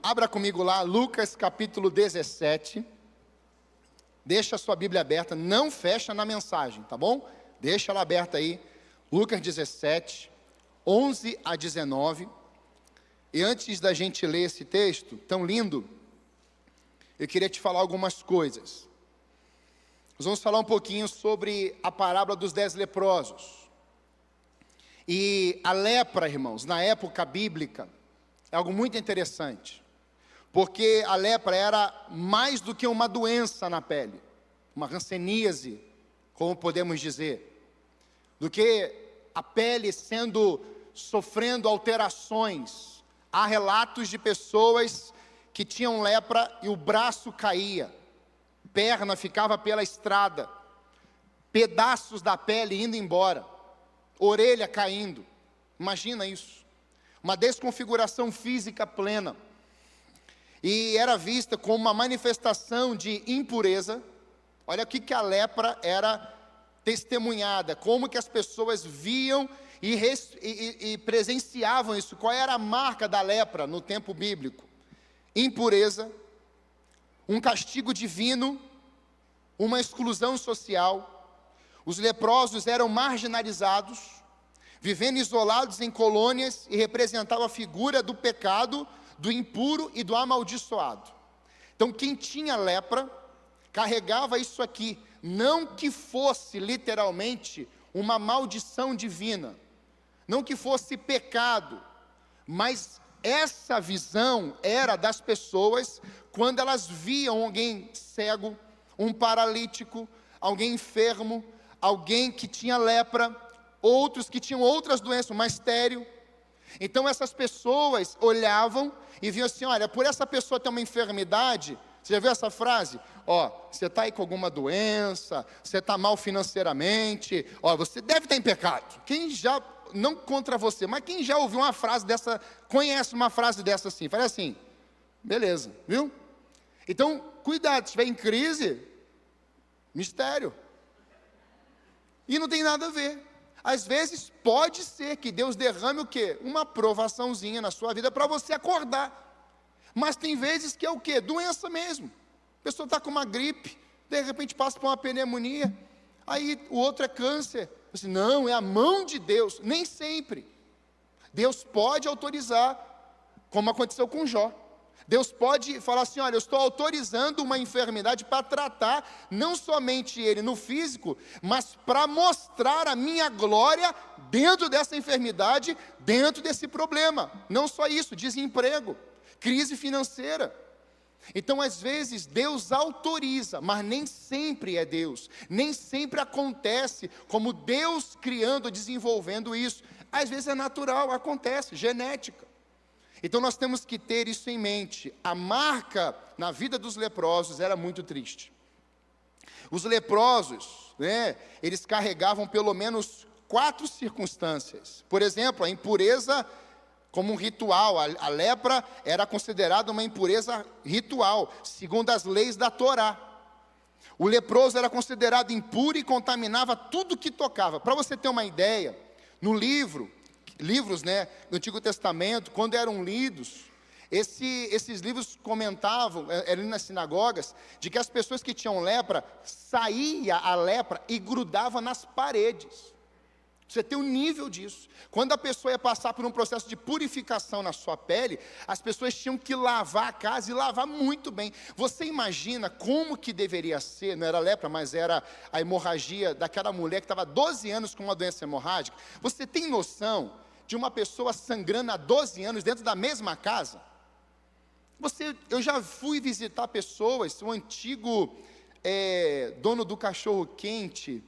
Abra comigo lá, Lucas capítulo 17. Deixa a sua Bíblia aberta, não fecha na mensagem, tá bom? Deixa ela aberta aí. Lucas 17, 11 a 19. E antes da gente ler esse texto tão lindo, eu queria te falar algumas coisas. Nós vamos falar um pouquinho sobre a parábola dos 10 leprosos. E a lepra, irmãos, na época bíblica, é algo muito interessante. Porque a lepra era mais do que uma doença na pele, uma hanseníase, como podemos dizer, do que a pele sofrendo alterações. Há relatos de pessoas que tinham lepra e o braço caía, perna ficava pela estrada, pedaços da pele indo embora, orelha caindo. Imagina isso, uma desconfiguração física plena. E era vista como uma manifestação de impureza. Olha o que a lepra era testemunhada, como que as pessoas viam e presenciavam isso. Qual era a marca da lepra no tempo bíblico? Impureza, um castigo divino, uma exclusão social. Os leprosos eram marginalizados, vivendo isolados em colônias, e representavam a figura do pecado, do impuro e do amaldiçoado. Então quem tinha lepra, carregava isso aqui, não que fosse literalmente uma maldição divina, não que fosse pecado, mas essa visão era das pessoas, quando elas viam alguém cego, um paralítico, alguém enfermo, alguém que tinha lepra, outros que tinham outras doenças, uma estéril. Então essas pessoas olhavam e viam assim, olha, por essa pessoa ter uma enfermidade, você já viu essa frase? Ó, você está aí com alguma doença, você está mal financeiramente, ó, você deve estar em pecado. Quem já, não contra você, mas quem já ouviu uma frase dessa, conhece uma frase dessa assim, faz assim, beleza, viu? Então, cuidado, se estiver em crise, mistério. E não tem nada a ver. Às vezes pode ser que Deus derrame o quê? Uma provaçãozinha na sua vida para você acordar. Mas tem vezes que é o quê? Doença mesmo. A pessoa está com uma gripe, de repente passa por uma pneumonia, aí o outro é câncer. Assim, não, é a mão de Deus. Nem sempre. Deus pode autorizar, como aconteceu com Jó. Deus pode falar assim, olha, eu estou autorizando uma enfermidade para tratar, não somente ele no físico, mas para mostrar a minha glória dentro dessa enfermidade, dentro desse problema. Não só isso, desemprego, crise financeira. Então, às vezes, Deus autoriza, mas nem sempre é Deus. Nem sempre acontece como Deus criando, desenvolvendo isso. Às vezes é natural, acontece, genética. Então nós temos que ter isso em mente. A marca na vida dos leprosos era muito triste. Os leprosos, eles carregavam pelo menos 4 circunstâncias. Por exemplo, a impureza como um ritual. A lepra era considerada uma impureza ritual, segundo as leis da Torá. O leproso era considerado impuro e contaminava tudo que tocava. Para você ter uma ideia, no livros, do Antigo Testamento, quando eram lidos, esses livros comentavam, eram nas sinagogas, de que as pessoas que tinham lepra, saía a lepra e grudava nas paredes. Você tem um nível disso. Quando a pessoa ia passar por um processo de purificação na sua pele, as pessoas tinham que lavar a casa e lavar muito bem. Você imagina como que deveria ser, não era lepra, mas era a hemorragia daquela mulher que estava há 12 anos com uma doença hemorrágica. Você tem noção de uma pessoa sangrando há 12 anos dentro da mesma casa? Eu já fui visitar pessoas, o antigo dono do cachorro quente,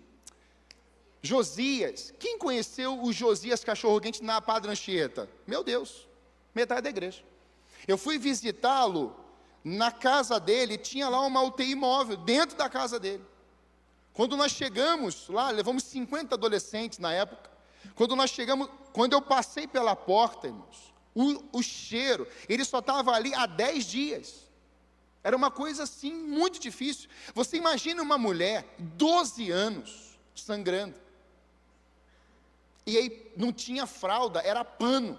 Josias. Quem conheceu o Josias cachorro quente na Padre Anchieta? Meu Deus, metade da igreja. Eu fui visitá-lo na casa dele, tinha lá uma UTI móvel dentro da casa dele. Quando nós chegamos lá, levamos 50 adolescentes na época. Quando nós chegamos, quando eu passei pela porta, irmãos, o cheiro, ele só estava ali há 10 dias. Era uma coisa assim, muito difícil. Você imagina uma mulher, 12 anos, sangrando. E aí não tinha fralda, era pano.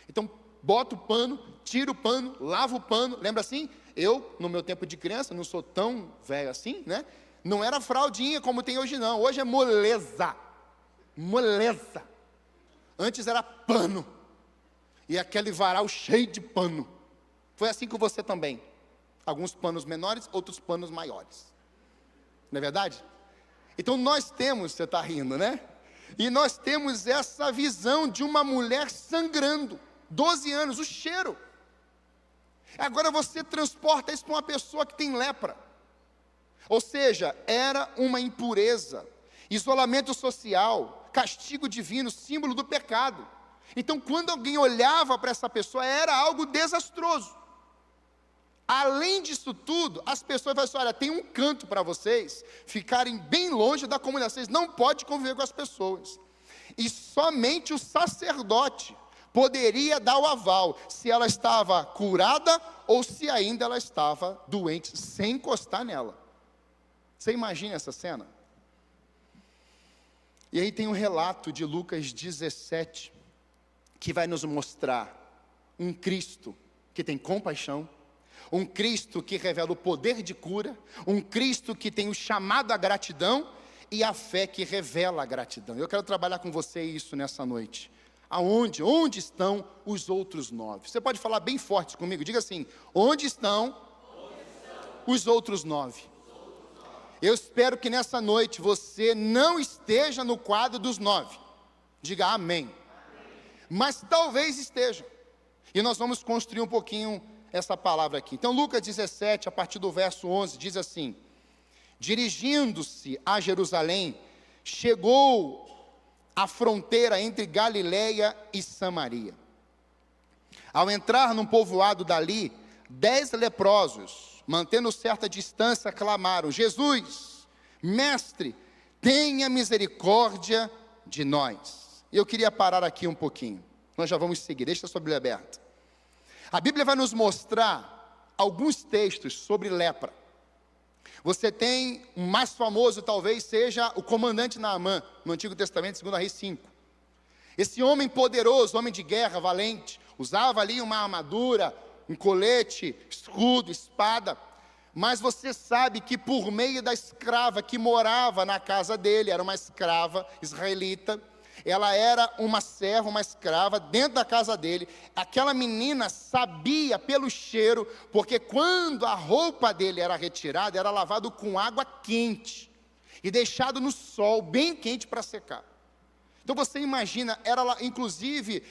Então, bota o pano, tira o pano, lava o pano, lembra assim? Eu, no meu tempo de criança, não sou tão velho assim, né? Não era fraldinha como tem hoje não, hoje é moleza, moleza. Antes era pano, e aquele varal cheio de pano. Foi assim com você também, alguns panos menores, outros panos maiores, não é verdade? Então nós temos, você está rindo, né? E nós temos essa visão de uma mulher sangrando, 12 anos, o cheiro. Agora você transporta isso para uma pessoa que tem lepra. Ou seja, era uma impureza, isolamento social, castigo divino, símbolo do pecado. Então quando alguém olhava para essa pessoa, era algo desastroso. Além disso tudo, as pessoas falavam assim, olha, tem um canto para vocês ficarem bem longe da comunidade, vocês não podem conviver com as pessoas. E somente o sacerdote poderia dar o aval, se ela estava curada ou se ainda ela estava doente, sem encostar nela. Você imagina essa cena? E aí tem um relato de Lucas 17, que vai nos mostrar um Cristo que tem compaixão, um Cristo que revela o poder de cura, um Cristo que tem o chamado à gratidão e a fé que revela a gratidão. Eu quero trabalhar com você isso nessa noite. Aonde? Onde estão os outros 9? Você pode falar bem forte comigo, diga assim, onde estão os outros 9? Eu espero que nessa noite você não esteja no quadro dos 9. Diga amém. Mas talvez esteja. E nós vamos construir um pouquinho essa palavra aqui. Então Lucas 17, a partir do verso 11, diz assim, dirigindo-se a Jerusalém, chegou à fronteira entre Galileia e Samaria. Ao entrar num povoado dali, 10 leprosos, mantendo certa distância, clamaram, Jesus, mestre, tenha misericórdia de nós. Eu queria parar aqui um pouquinho, nós já vamos seguir, deixa a sua Bíblia aberta. A Bíblia vai nos mostrar alguns textos sobre lepra. Você tem, o mais famoso talvez seja o comandante Naamã, no Antigo Testamento, 2 Reis 5. Esse homem poderoso, homem de guerra, valente, usava ali uma armadura, um colete, escudo, espada. Mas você sabe que por meio da escrava que morava na casa dele, era uma escrava israelita, ela era uma serva, uma escrava, dentro da casa dele. Aquela menina sabia pelo cheiro, porque quando a roupa dele era retirada, era lavado com água quente, e deixado no sol, bem quente para secar. Então você imagina, era inclusive,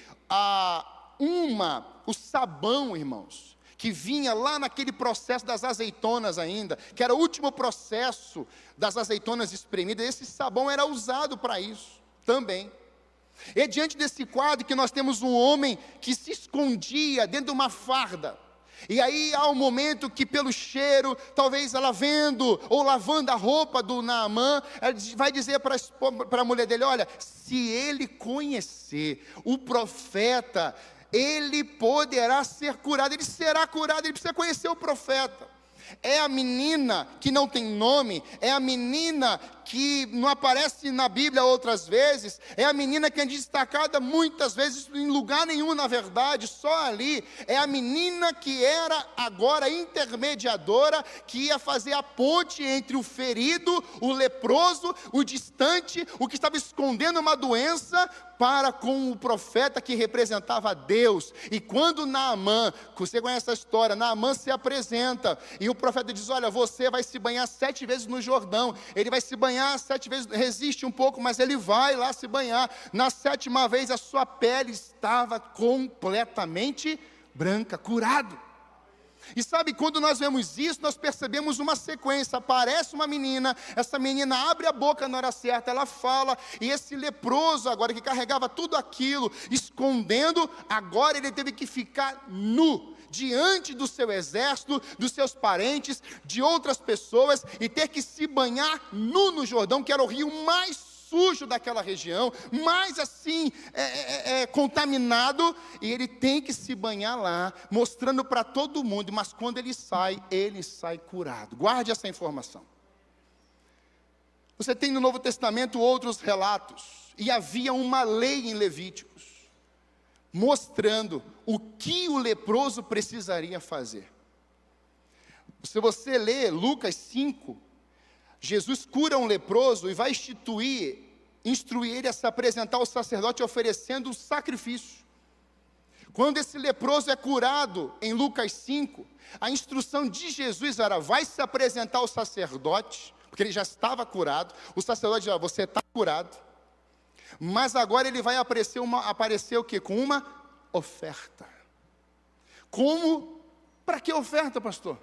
o sabão, irmãos, que vinha lá naquele processo das azeitonas ainda, que era o último processo das azeitonas espremidas, esse sabão era usado para isso também. E diante desse quadro que nós temos um homem que se escondia dentro de uma farda, e aí há um momento que pelo cheiro, talvez ela vendo ou lavando a roupa do Naamã, ela vai dizer para a mulher dele, olha, se ele conhecer o profeta, ele poderá ser curado, ele será curado, ele precisa conhecer o profeta. É a menina que não tem nome, é a menina que não aparece na Bíblia outras vezes, é a menina que é destacada muitas vezes em lugar nenhum na verdade, só ali, é a menina que era agora intermediadora, que ia fazer a ponte entre o ferido, o leproso, o distante, o que estava escondendo uma doença, para com o profeta que representava Deus. E quando Naamã, você conhece essa história, Naamã se apresenta, e o profeta diz, olha, você vai se banhar 7 vezes no Jordão, ele vai se banhar 7 vezes, resiste um pouco, mas ele vai lá se banhar, na 7ª vez a sua pele estava completamente branca, curado. E sabe, quando nós vemos isso, nós percebemos uma sequência, aparece uma menina, essa menina abre a boca na hora certa, ela fala, e esse leproso agora, que carregava tudo aquilo, escondendo, agora ele teve que ficar nu, diante do seu exército, dos seus parentes, de outras pessoas, e ter que se banhar nu no Jordão, que era o rio mais sujo daquela região, mais assim, contaminado, e ele tem que se banhar lá, mostrando para todo mundo, mas quando ele sai curado. Guarde essa informação. Você tem no Novo Testamento outros relatos, e havia uma lei em Levíticos, mostrando o que o leproso precisaria fazer. Se você ler Lucas 5, Jesus cura um leproso e vai instruir ele a se apresentar ao sacerdote oferecendo um sacrifício. Quando esse leproso é curado, em Lucas 5, a instrução de Jesus era: vai se apresentar ao sacerdote, porque ele já estava curado. O sacerdote diz: você está curado, mas agora ele vai aparecer o quê? Com uma oferta. Como? Para que oferta, pastor?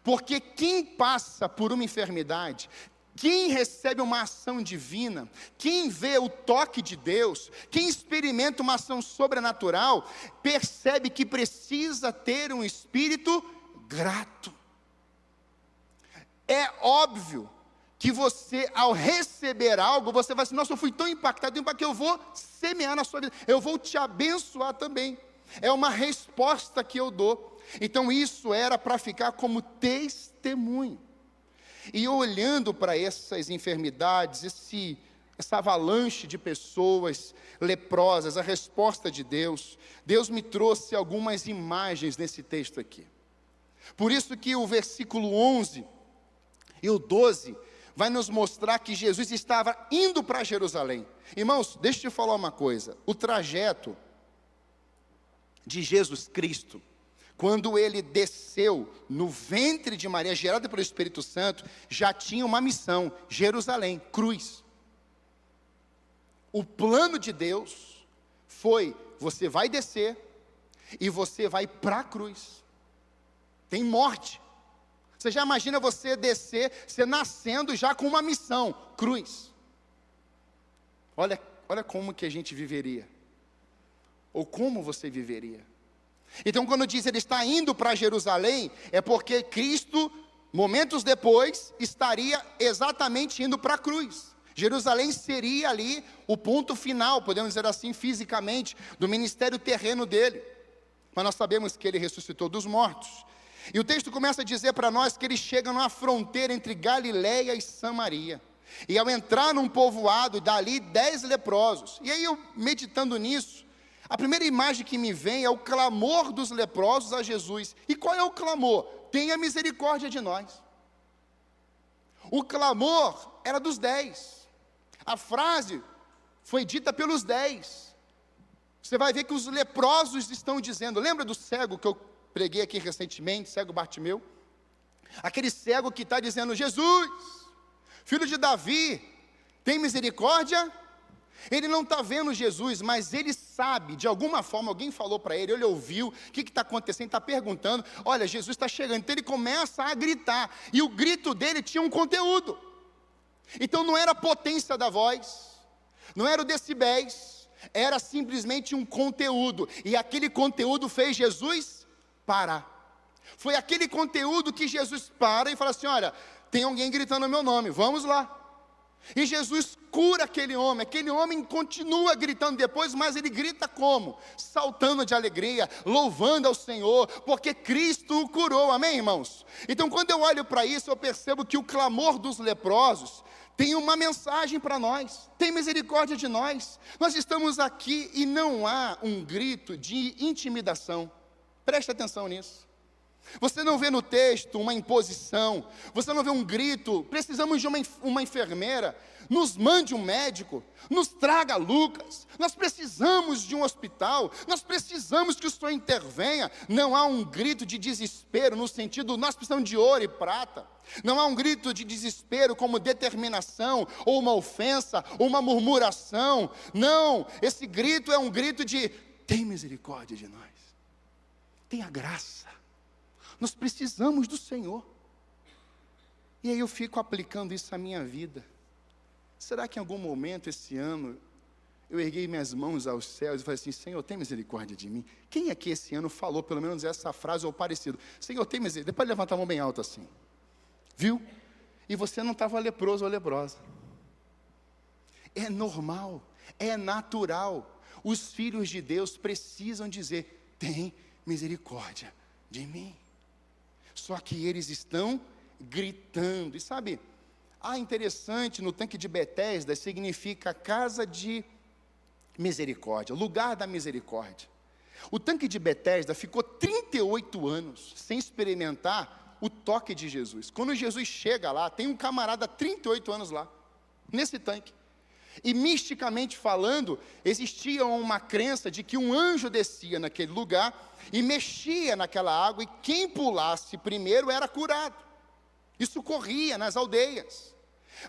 Porque quem passa por uma enfermidade, quem recebe uma ação divina, quem vê o toque de Deus, quem experimenta uma ação sobrenatural, percebe que precisa ter um espírito grato. É óbvio que você, ao receber algo, você vai assim: nossa, eu fui tão impactado que eu vou semear na sua vida, eu vou te abençoar também. É uma resposta que eu dou. Então isso era para ficar como testemunho. E olhando para essas enfermidades, essa avalanche de pessoas leprosas, a resposta de Deus me trouxe algumas imagens nesse texto aqui. Por isso que o versículo 11 e o 12 vai nos mostrar que Jesus estava indo para Jerusalém. Irmãos, deixa eu te falar uma coisa: o trajeto de Jesus Cristo, quando ele desceu no ventre de Maria, gerado pelo Espírito Santo, já tinha uma missão: Jerusalém, cruz. O plano de Deus foi: você vai descer e você vai para a cruz. Tem morte. Você já imagina você descer, você nascendo já com uma missão: cruz. Olha como que a gente viveria. Ou como você viveria. Então, quando diz ele está indo para Jerusalém, é porque Cristo, momentos depois, estaria exatamente indo para a cruz. Jerusalém seria ali o ponto final, podemos dizer assim, fisicamente, do ministério terreno dele. Mas nós sabemos que ele ressuscitou dos mortos. E o texto começa a dizer para nós que ele chega numa fronteira entre Galiléia e Samaria. E ao entrar num povoado, dali 10 leprosos. E aí eu, meditando nisso, a primeira imagem que me vem é o clamor dos leprosos a Jesus. E qual é o clamor? Tenha misericórdia de nós. O clamor era dos 10. A frase foi dita pelos 10. Você vai ver que os leprosos estão dizendo. Lembra do cego que eu preguei aqui recentemente, cego Bartimeu? Aquele cego que está dizendo: Jesus, filho de Davi, tem misericórdia? Ele não está vendo Jesus, mas ele sabe, de alguma forma, alguém falou para ele ouviu, o que está acontecendo, está perguntando: olha, Jesus está chegando. Então ele começa a gritar, e o grito dele tinha um conteúdo. Então não era a potência da voz, não era o decibéis, era simplesmente um conteúdo, e aquele conteúdo fez Jesus parar. Foi aquele conteúdo que Jesus para e fala assim: olha, tem alguém gritando o meu nome, vamos lá. E Jesus cura aquele homem continua gritando depois, mas ele grita como? Saltando de alegria, louvando ao Senhor, porque Cristo o curou, amém, irmãos? Então, quando eu olho para isso, eu percebo que o clamor dos leprosos tem uma mensagem para nós: tem misericórdia de nós. Nós estamos aqui e não há um grito de intimidação, preste atenção nisso. Você não vê no texto uma imposição, você não vê um grito: precisamos de uma enfermeira, nos mande um médico, nos traga Lucas, nós precisamos de um hospital, nós precisamos que o Senhor intervenha. Não há um grito de desespero no sentido: nós precisamos de ouro e prata. Não há um grito de desespero como determinação, ou uma ofensa, ou uma murmuração. Não, esse grito é um grito de: tem misericórdia de nós, tenha graça. Nós precisamos do Senhor. E aí eu fico aplicando isso à minha vida. Será que em algum momento esse ano eu erguei minhas mãos aos céus e falei assim: Senhor, tem misericórdia de mim? Quem aqui esse ano falou pelo menos essa frase ou parecido? Senhor, tem misericórdia. Depois levanta a mão bem alta assim. Viu? E você não estava leproso ou leprosa. É normal, é natural. Os filhos de Deus precisam dizer: tem misericórdia de mim. Só que eles estão gritando. E sabe, interessante, no tanque de Betesda significa casa de Misericórdia, lugar da misericórdia. O tanque de Betesda ficou 38 anos sem experimentar o toque de Jesus. Quando Jesus chega lá, tem um camarada há 38 anos lá, nesse tanque. E misticamente falando, existia uma crença de que um anjo descia naquele lugar e mexia naquela água, e quem pulasse primeiro era curado. Isso corria nas aldeias.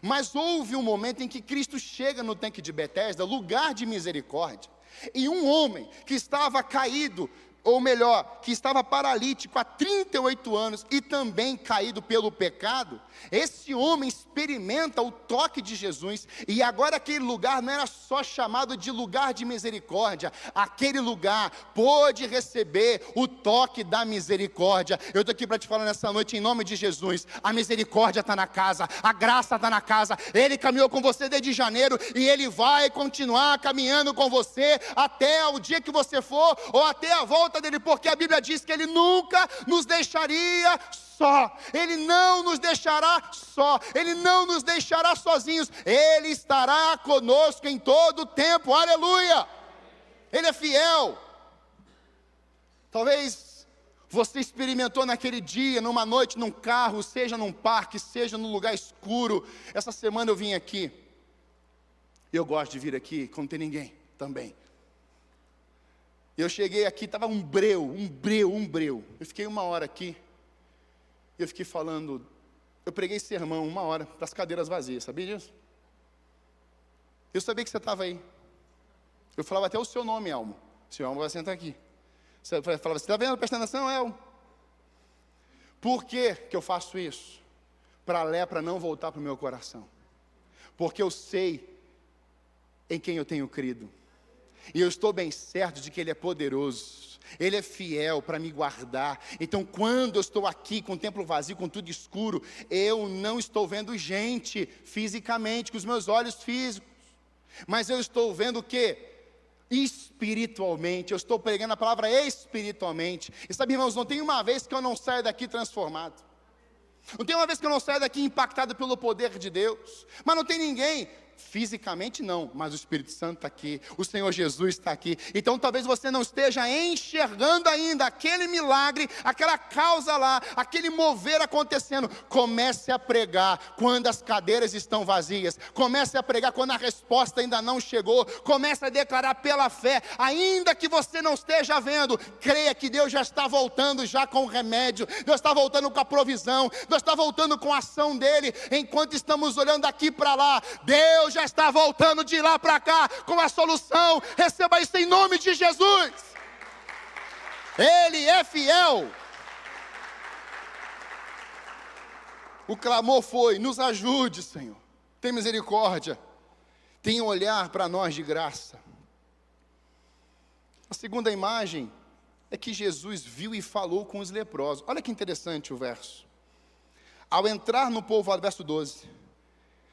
Mas houve um momento em que Cristo chega no tanque de Betesda, lugar de misericórdia, e um homem que estava caído, ou melhor, que estava paralítico há 38 anos e também caído pelo pecado, esse homem experimenta o toque de Jesus, e agora aquele lugar não era só chamado de lugar de misericórdia, aquele lugar pôde receber o toque da misericórdia. Eu estou aqui para te falar nessa noite, em nome de Jesus, a misericórdia está na casa, a graça está na casa. Ele caminhou com você desde janeiro, e Ele vai continuar caminhando com você, até o dia que você for, ou até a volta dele, porque a Bíblia diz que Ele nunca nos deixaria só, Ele não nos deixará só, Ele não nos deixará sozinhos, Ele estará conosco em todo o tempo, aleluia, Ele é fiel. Talvez você experimentou naquele dia, numa noite, num carro, seja num parque, seja num lugar escuro. Essa semana eu vim aqui, eu gosto de vir aqui quando não tem ninguém também. Eu cheguei aqui, estava um breu. Eu fiquei 1 hora aqui, eu fiquei falando, eu preguei sermão 1 hora, para as cadeiras vazias, sabia disso? Eu sabia que você estava aí. Eu falava até o seu nome, Elmo. Seu Elmo vai sentar aqui. Você falava, você está vendo, presta atenção, Elmo? Por que que eu faço isso? Para a lepra não voltar para o meu coração. Porque eu sei em quem eu tenho crido. E eu estou bem certo de que Ele é poderoso, Ele é fiel para me guardar. Então quando eu estou aqui com o templo vazio, com tudo escuro, eu não estou vendo gente fisicamente, com os meus olhos físicos, mas eu estou vendo o quê? Espiritualmente. Eu estou pregando a palavra espiritualmente. E sabe, irmãos, não tem uma vez que eu não saio daqui transformado, não tem uma vez que eu não saio daqui impactado pelo poder de Deus, mas não tem ninguém. Fisicamente não, mas o Espírito Santo está aqui, o Senhor Jesus está aqui. Então talvez você não esteja enxergando ainda aquele milagre, aquela causa lá, aquele mover acontecendo. Comece a pregar quando as cadeiras estão vazias, comece a pregar quando a resposta ainda não chegou, comece a declarar pela fé, ainda que você não esteja vendo, creia que Deus já está voltando já com o remédio, Deus está voltando com a provisão, Deus está voltando com a ação dEle. Enquanto estamos olhando daqui para lá, Deus já está voltando de lá para cá com a solução. Receba isso em nome de Jesus. Ele é fiel. O clamor foi: nos ajude, Senhor, tem misericórdia, tem um olhar para nós de graça. A segunda imagem é que Jesus viu e falou com os leprosos. Olha que interessante o verso. Ao entrar no povoado, verso 12,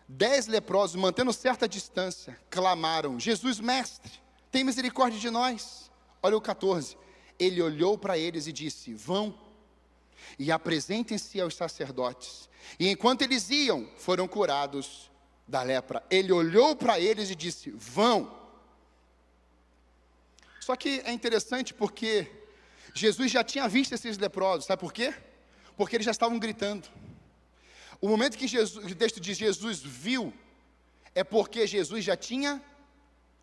10 leprosos, mantendo certa distância, clamaram: Jesus, mestre, tem misericórdia de nós. Olha o 14, ele olhou para eles e disse: vão e apresentem-se aos sacerdotes. E enquanto eles iam, foram curados da lepra. Ele olhou para eles e disse: vão. Só que é interessante porque Jesus já tinha visto esses leprosos, sabe por quê? Porque eles já estavam gritando. O momento que o texto diz Jesus viu, é porque Jesus já tinha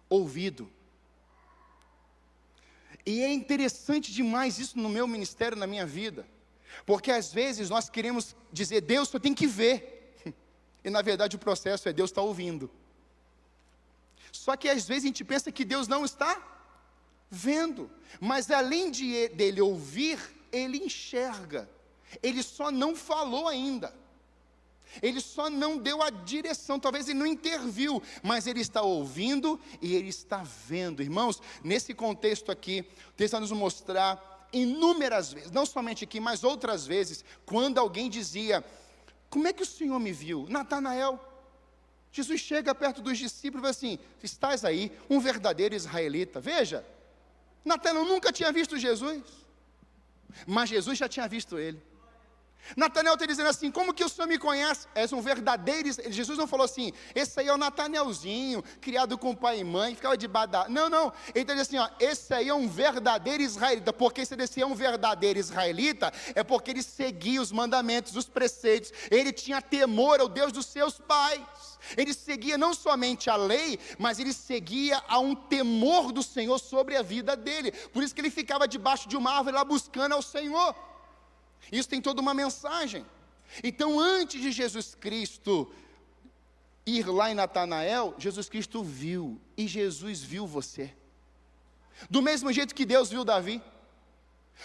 ouvido. E é interessante demais isso no meu ministério, na minha vida, porque às vezes nós queremos dizer: Deus só tem que ver, e na verdade o processo é Deus está ouvindo. Só que às vezes a gente pensa que Deus não está vendo, mas além dele ouvir, ele enxerga. Ele só não falou ainda, ele só não deu a direção, talvez ele não interviu, mas ele está ouvindo e ele está vendo. Irmãos, nesse contexto aqui, o texto vai nos mostrar inúmeras vezes, não somente aqui, mas outras vezes, quando alguém dizia: como é que o Senhor me viu? Natanael. Jesus chega perto dos discípulos e fala assim: estás aí, um verdadeiro israelita. Veja, Natanael nunca tinha visto Jesus, mas Jesus já tinha visto ele. Natanael está dizendo assim: como que o Senhor me conhece? És um verdadeiro. Jesus não falou assim: esse aí é o Natanaelzinho, criado com pai e mãe, ficava de badá. Não, não, ele está dizendo assim: ó, esse aí é um verdadeiro israelita. Porque se ele é um verdadeiro israelita, é porque ele seguia os mandamentos, os preceitos, ele tinha temor ao Deus dos seus pais. Ele seguia não somente a lei, mas ele seguia a um temor do Senhor sobre a vida dele. Por isso que ele ficava debaixo de uma árvore lá buscando ao Senhor. Isso tem toda uma mensagem. Então, antes de Jesus Cristo ir lá em Natanael, Jesus Cristo viu, e Jesus viu você. Do mesmo jeito que Deus viu Davi,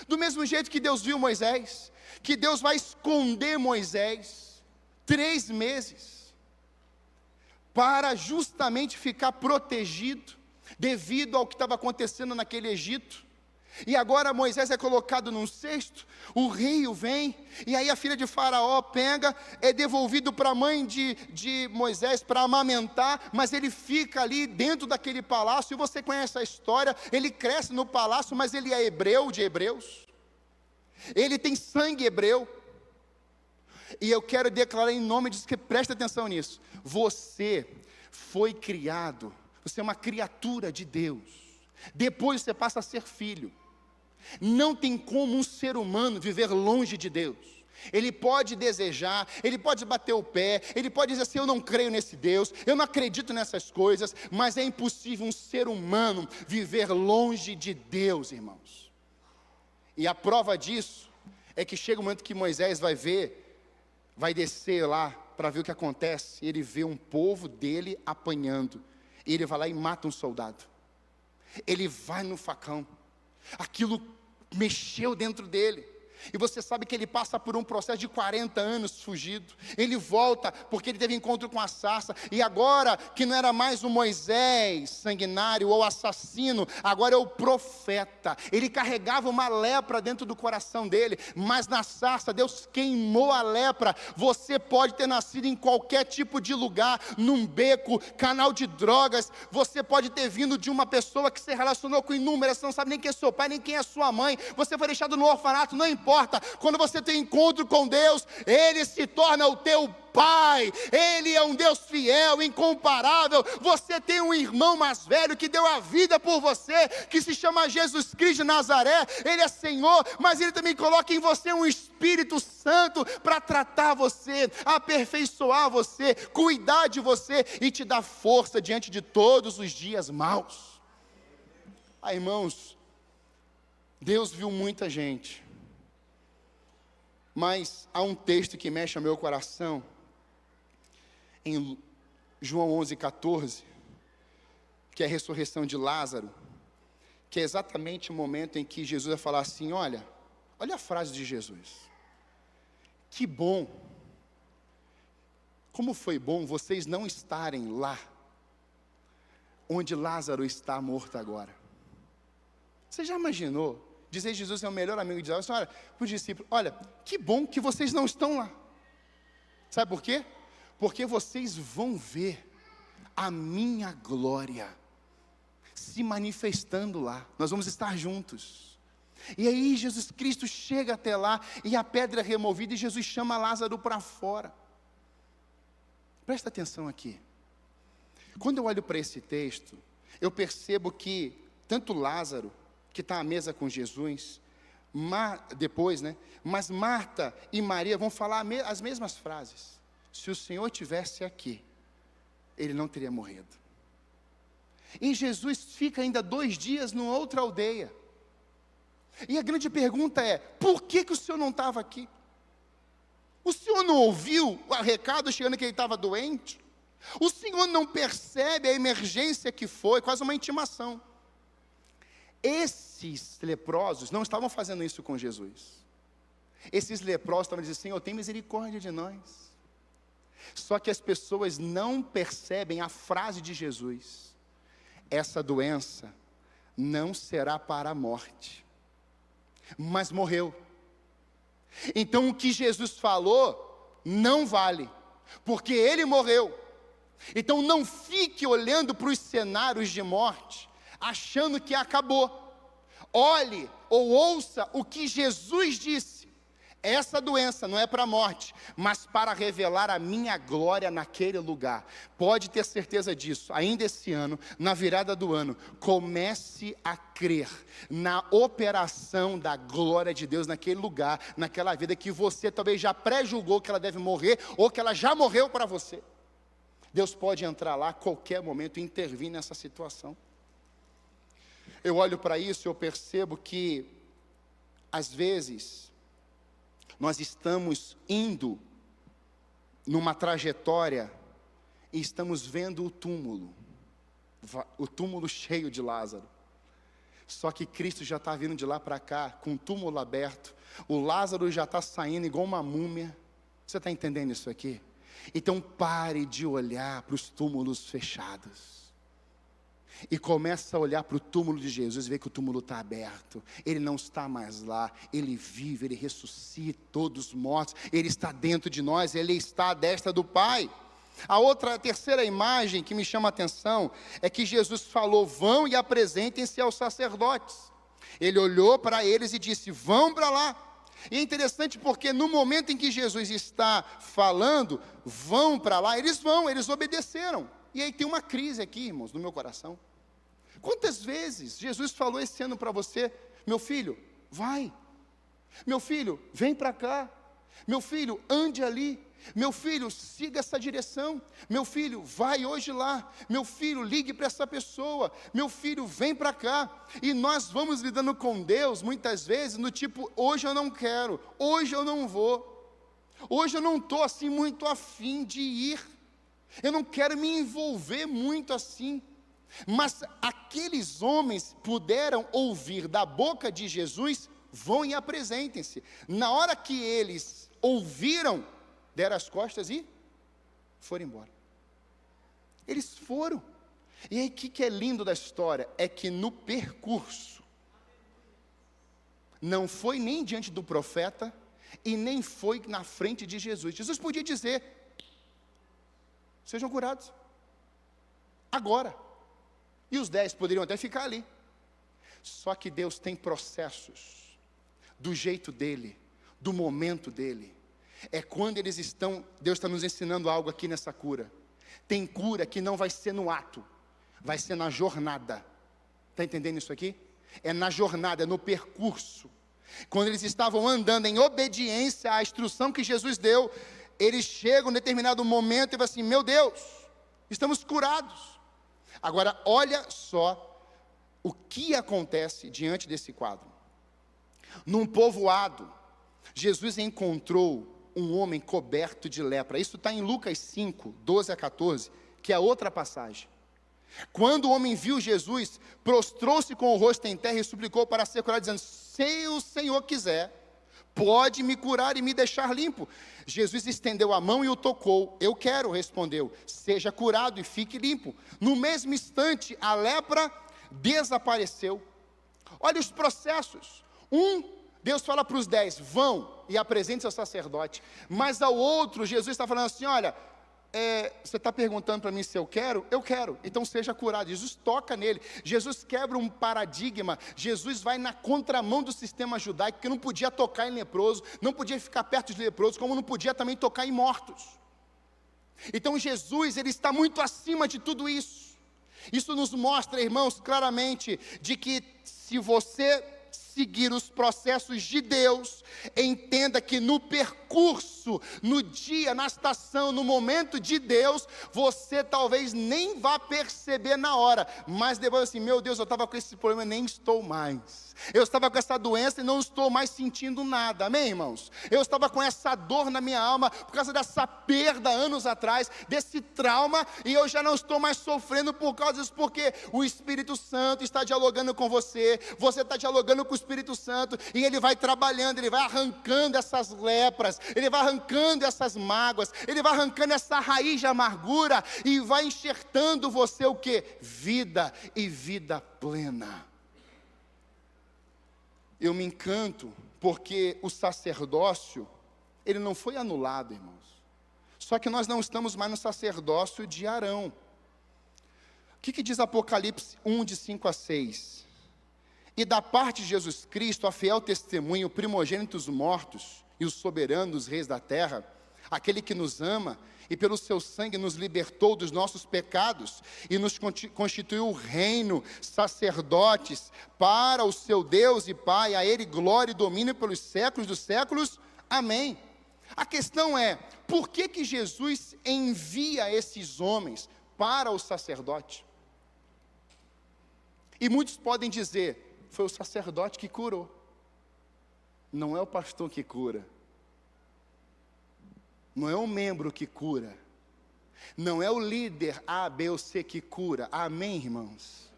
do mesmo jeito que Deus viu Moisés, que Deus vai esconder Moisés 3 meses, para justamente ficar protegido, devido ao que estava acontecendo naquele Egito. E agora Moisés é colocado num cesto, o rio vem, e aí a filha de Faraó pega, é devolvido para a mãe de Moisés para amamentar, mas ele fica ali dentro daquele palácio, e você conhece a história, ele cresce no palácio, mas ele é hebreu de hebreus, ele tem sangue hebreu, e eu quero declarar em nome de Deus, que preste atenção nisso, você foi criado, você é uma criatura de Deus, depois você passa a ser filho. Não tem como um ser humano viver longe de Deus. Ele pode desejar, ele pode bater o pé, ele pode dizer assim: eu não creio nesse Deus, eu não acredito nessas coisas, mas é impossível um ser humano viver longe de Deus, irmãos. E a prova disso é que chega o momento que Moisés vai descer lá para ver o que acontece, e ele vê um povo dele apanhando, e ele vai lá e mata um soldado. Ele vai no facão, aquilo mexeu dentro dele, e você sabe que ele passa por um processo de 40 anos fugido, ele volta, porque ele teve encontro com a sarça, e agora, que não era mais o Moisés sanguinário ou assassino, agora é o profeta, ele carregava uma lepra dentro do coração dele, mas na sarça, Deus queimou a lepra. Você pode ter nascido em qualquer tipo de lugar, num beco, canal de drogas, você pode ter vindo de uma pessoa que se relacionou com inúmeras, você não sabe nem quem é seu pai, nem quem é sua mãe, você foi deixado no orfanato, não importa. Quando você tem encontro com Deus, Ele se torna o teu Pai, Ele é um Deus fiel, incomparável. Você tem um irmão mais velho que deu a vida por você, que se chama Jesus Cristo de Nazaré. Ele é Senhor, mas Ele também coloca em você um Espírito Santo para tratar você, aperfeiçoar você, cuidar de você e te dar força diante de todos os dias maus. Irmãos, Deus viu muita gente, mas há um texto que mexe ao meu coração, em João 11:14, que é a ressurreição de Lázaro, que é exatamente o momento em que Jesus vai falar assim: olha a frase de Jesus, que bom, como foi bom vocês não estarem lá, onde Lázaro está morto agora. Você já imaginou? Dizer Jesus é o melhor amigo de Lázaro, olha, para os discípulos: olha, que bom que vocês não estão lá. Sabe por quê? Porque vocês vão ver a minha glória se manifestando lá, nós vamos estar juntos. E aí Jesus Cristo chega até lá, e a pedra é removida, e Jesus chama Lázaro para fora. Presta atenção aqui, quando eu olho para esse texto, eu percebo que tanto Lázaro, que está à mesa com Jesus, depois, mas Marta e Maria vão falar as mesmas frases: se o Senhor estivesse aqui, Ele não teria morrido. E Jesus fica ainda 2 dias numa outra aldeia, e a grande pergunta é: por que o Senhor não estava aqui? O Senhor não ouviu o recado chegando que ele estava doente? O Senhor não percebe a emergência que foi? Quase uma intimação. Esses leprosos não estavam fazendo isso com Jesus. Esses leprosos estavam dizendo: Senhor, tem misericórdia de nós. Só que as pessoas não percebem a frase de Jesus: essa doença não será para a morte. Mas morreu. Então o que Jesus falou não vale, porque Ele morreu. Então não fique olhando para os cenários de morte, achando que acabou. Olhe ou ouça o que Jesus disse: essa doença não é para a morte, mas para revelar a minha glória naquele lugar. Pode ter certeza disso, ainda esse ano, na virada do ano, comece a crer na operação da glória de Deus naquele lugar, naquela vida que você talvez já pré-julgou que ela deve morrer, ou que ela já morreu para você. Deus pode entrar lá a qualquer momento e intervir nessa situação. Eu olho para isso e eu percebo que, às vezes, nós estamos indo numa trajetória e estamos vendo o túmulo cheio de Lázaro. Só que Cristo já está vindo de lá para cá, com o túmulo aberto, o Lázaro já está saindo igual uma múmia. Você está entendendo isso aqui? Então pare de olhar para os túmulos fechados e começa a olhar para o túmulo de Jesus e ver que o túmulo está aberto. Ele não está mais lá, Ele vive, Ele ressuscita todos os mortos, Ele está dentro de nós, Ele está à destra do Pai. A terceira imagem que me chama a atenção é que Jesus falou: vão e apresentem-se aos sacerdotes. Ele olhou para eles e disse: vão para lá. E é interessante porque no momento em que Jesus está falando, vão para lá, eles vão, eles obedeceram. E aí tem uma crise aqui, irmãos, no meu coração. Quantas vezes Jesus falou esse ano para você: meu filho, vai. Meu filho, vem para cá. Meu filho, ande ali. Meu filho, siga essa direção. Meu filho, vai hoje lá. Meu filho, ligue para essa pessoa. Meu filho, vem para cá. E nós vamos lidando com Deus, muitas vezes, no tipo: hoje eu não quero, hoje eu não vou. Hoje eu não estou assim muito afim de ir. Eu não quero me envolver muito assim. Mas aqueles homens puderam ouvir da boca de Jesus: vão e apresentem-se. Na hora que eles ouviram, deram as costas e foram embora. Eles foram. E aí o que é lindo da história? É que no percurso, não foi nem diante do profeta, e nem foi na frente de Jesus. Jesus podia dizer: sejam curados agora. E os 10 poderiam até ficar ali. Só que Deus tem processos do jeito dele, do momento dele. É quando eles estão, Deus está nos ensinando algo aqui nessa cura. Tem cura que não vai ser no ato, vai ser na jornada. Está entendendo isso aqui? É na jornada, é no percurso. Quando eles estavam andando em obediência à instrução que Jesus deu, eles chegam em determinado momento e falam assim: meu Deus, estamos curados. Agora, olha só o que acontece diante desse quadro. Num povoado, Jesus encontrou um homem coberto de lepra. Isso está em Lucas 5, 12 a 14, que é outra passagem. Quando o homem viu Jesus, prostrou-se com o rosto em terra e suplicou para ser curado, dizendo: se o Senhor quiser, pode me curar e me deixar limpo. Jesus estendeu a mão e o tocou. Eu quero, respondeu. Seja curado e fique limpo. No mesmo instante, a lepra desapareceu. Olha os processos. Deus fala para os 10, vão e apresente-se ao sacerdote. Mas ao outro, Jesus está falando assim: olha, você está perguntando para mim se eu quero? Eu quero, então seja curado. Jesus toca nele, Jesus quebra um paradigma. Jesus vai na contramão do sistema judaico, que não podia tocar em leproso, não podia ficar perto de leproso, como não podia também tocar em mortos. Então Jesus, ele está muito acima de tudo isso. Isso nos mostra, irmãos, claramente, de que se você seguir os processos de Deus, entenda que no percurso, no dia, na estação, no momento de Deus, você talvez nem vá perceber na hora, mas depois assim: meu Deus, eu estava com esse problema e nem estou mais. Eu estava com essa doença e não estou mais sentindo nada. Amém, irmãos? Eu estava com essa dor na minha alma por causa dessa perda anos atrás, desse trauma, e eu já não estou mais sofrendo por causa disso, porque o Espírito Santo está dialogando com você, você está dialogando com o Espírito Santo, e ele vai trabalhando, ele vai arrancando essas lepras, ele vai arrancando essas mágoas, ele vai arrancando essa raiz de amargura, e vai enxertando você o quê? Vida, e vida plena. Eu me encanto porque o sacerdócio, ele não foi anulado, irmãos. Só que nós não estamos mais no sacerdócio de Arão. O que diz Apocalipse 1, de 5 a 6? E da parte de Jesus Cristo, a fiel testemunha, o primogênito dos mortos, e o soberano dos reis da terra, aquele que nos ama e pelo seu sangue nos libertou dos nossos pecados e nos constituiu reino, sacerdotes para o seu Deus e Pai, a Ele glória e domínio pelos séculos dos séculos. Amém. A questão é, por que Jesus envia esses homens para o sacerdote? E muitos podem dizer, foi o sacerdote que curou. Não é o pastor que cura. Não é o membro que cura. Não é o líder A, B ou C que cura. Amém, irmãos?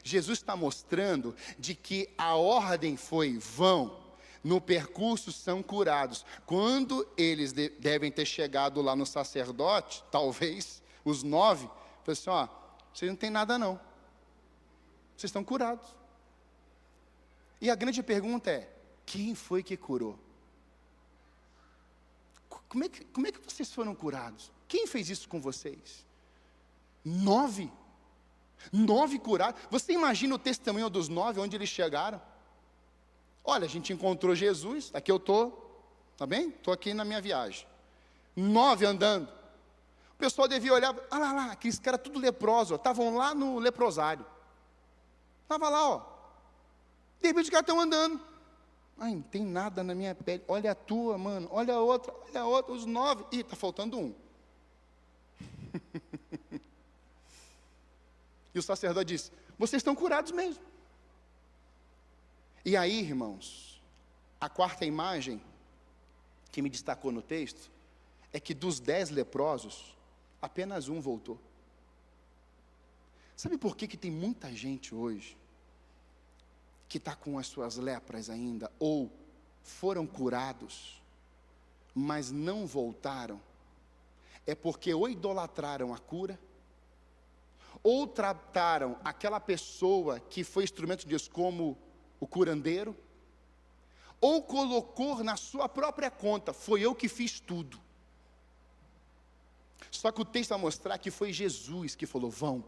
Jesus está mostrando de que a ordem foi: vão, no percurso são curados. Quando eles devem ter chegado lá no sacerdote, talvez os 9, falou assim: ó, vocês não tem nada não. Vocês estão curados. E a grande pergunta é: quem foi que curou? Como é que vocês foram curados? Quem fez isso com vocês? 9? 9 curados? Você imagina o testemunho dos 9, onde eles chegaram? Olha, a gente encontrou Jesus, aqui eu estou, tá bem? Estou aqui na minha viagem. 9 andando. O pessoal devia olhar, olha lá, aqueles caras tudo leprosos, estavam lá no leprosário. Estava lá, ó. De repente os caras estão andando. Ai, não tem nada na minha pele. Olha a tua, mano. Olha a outra, os 9. Ih, está faltando um. E o sacerdote disse: vocês estão curados mesmo. E aí, irmãos, a quarta imagem que me destacou no texto é que dos 10 leprosos, apenas um voltou. Sabe por que tem muita gente hoje que está com as suas lepras ainda, ou foram curados, mas não voltaram? É porque ou idolatraram a cura, ou trataram aquela pessoa que foi instrumento de Deus como o curandeiro, ou colocou na sua própria conta: foi eu que fiz tudo. Só que o texto vai mostrar que foi Jesus que falou: vão.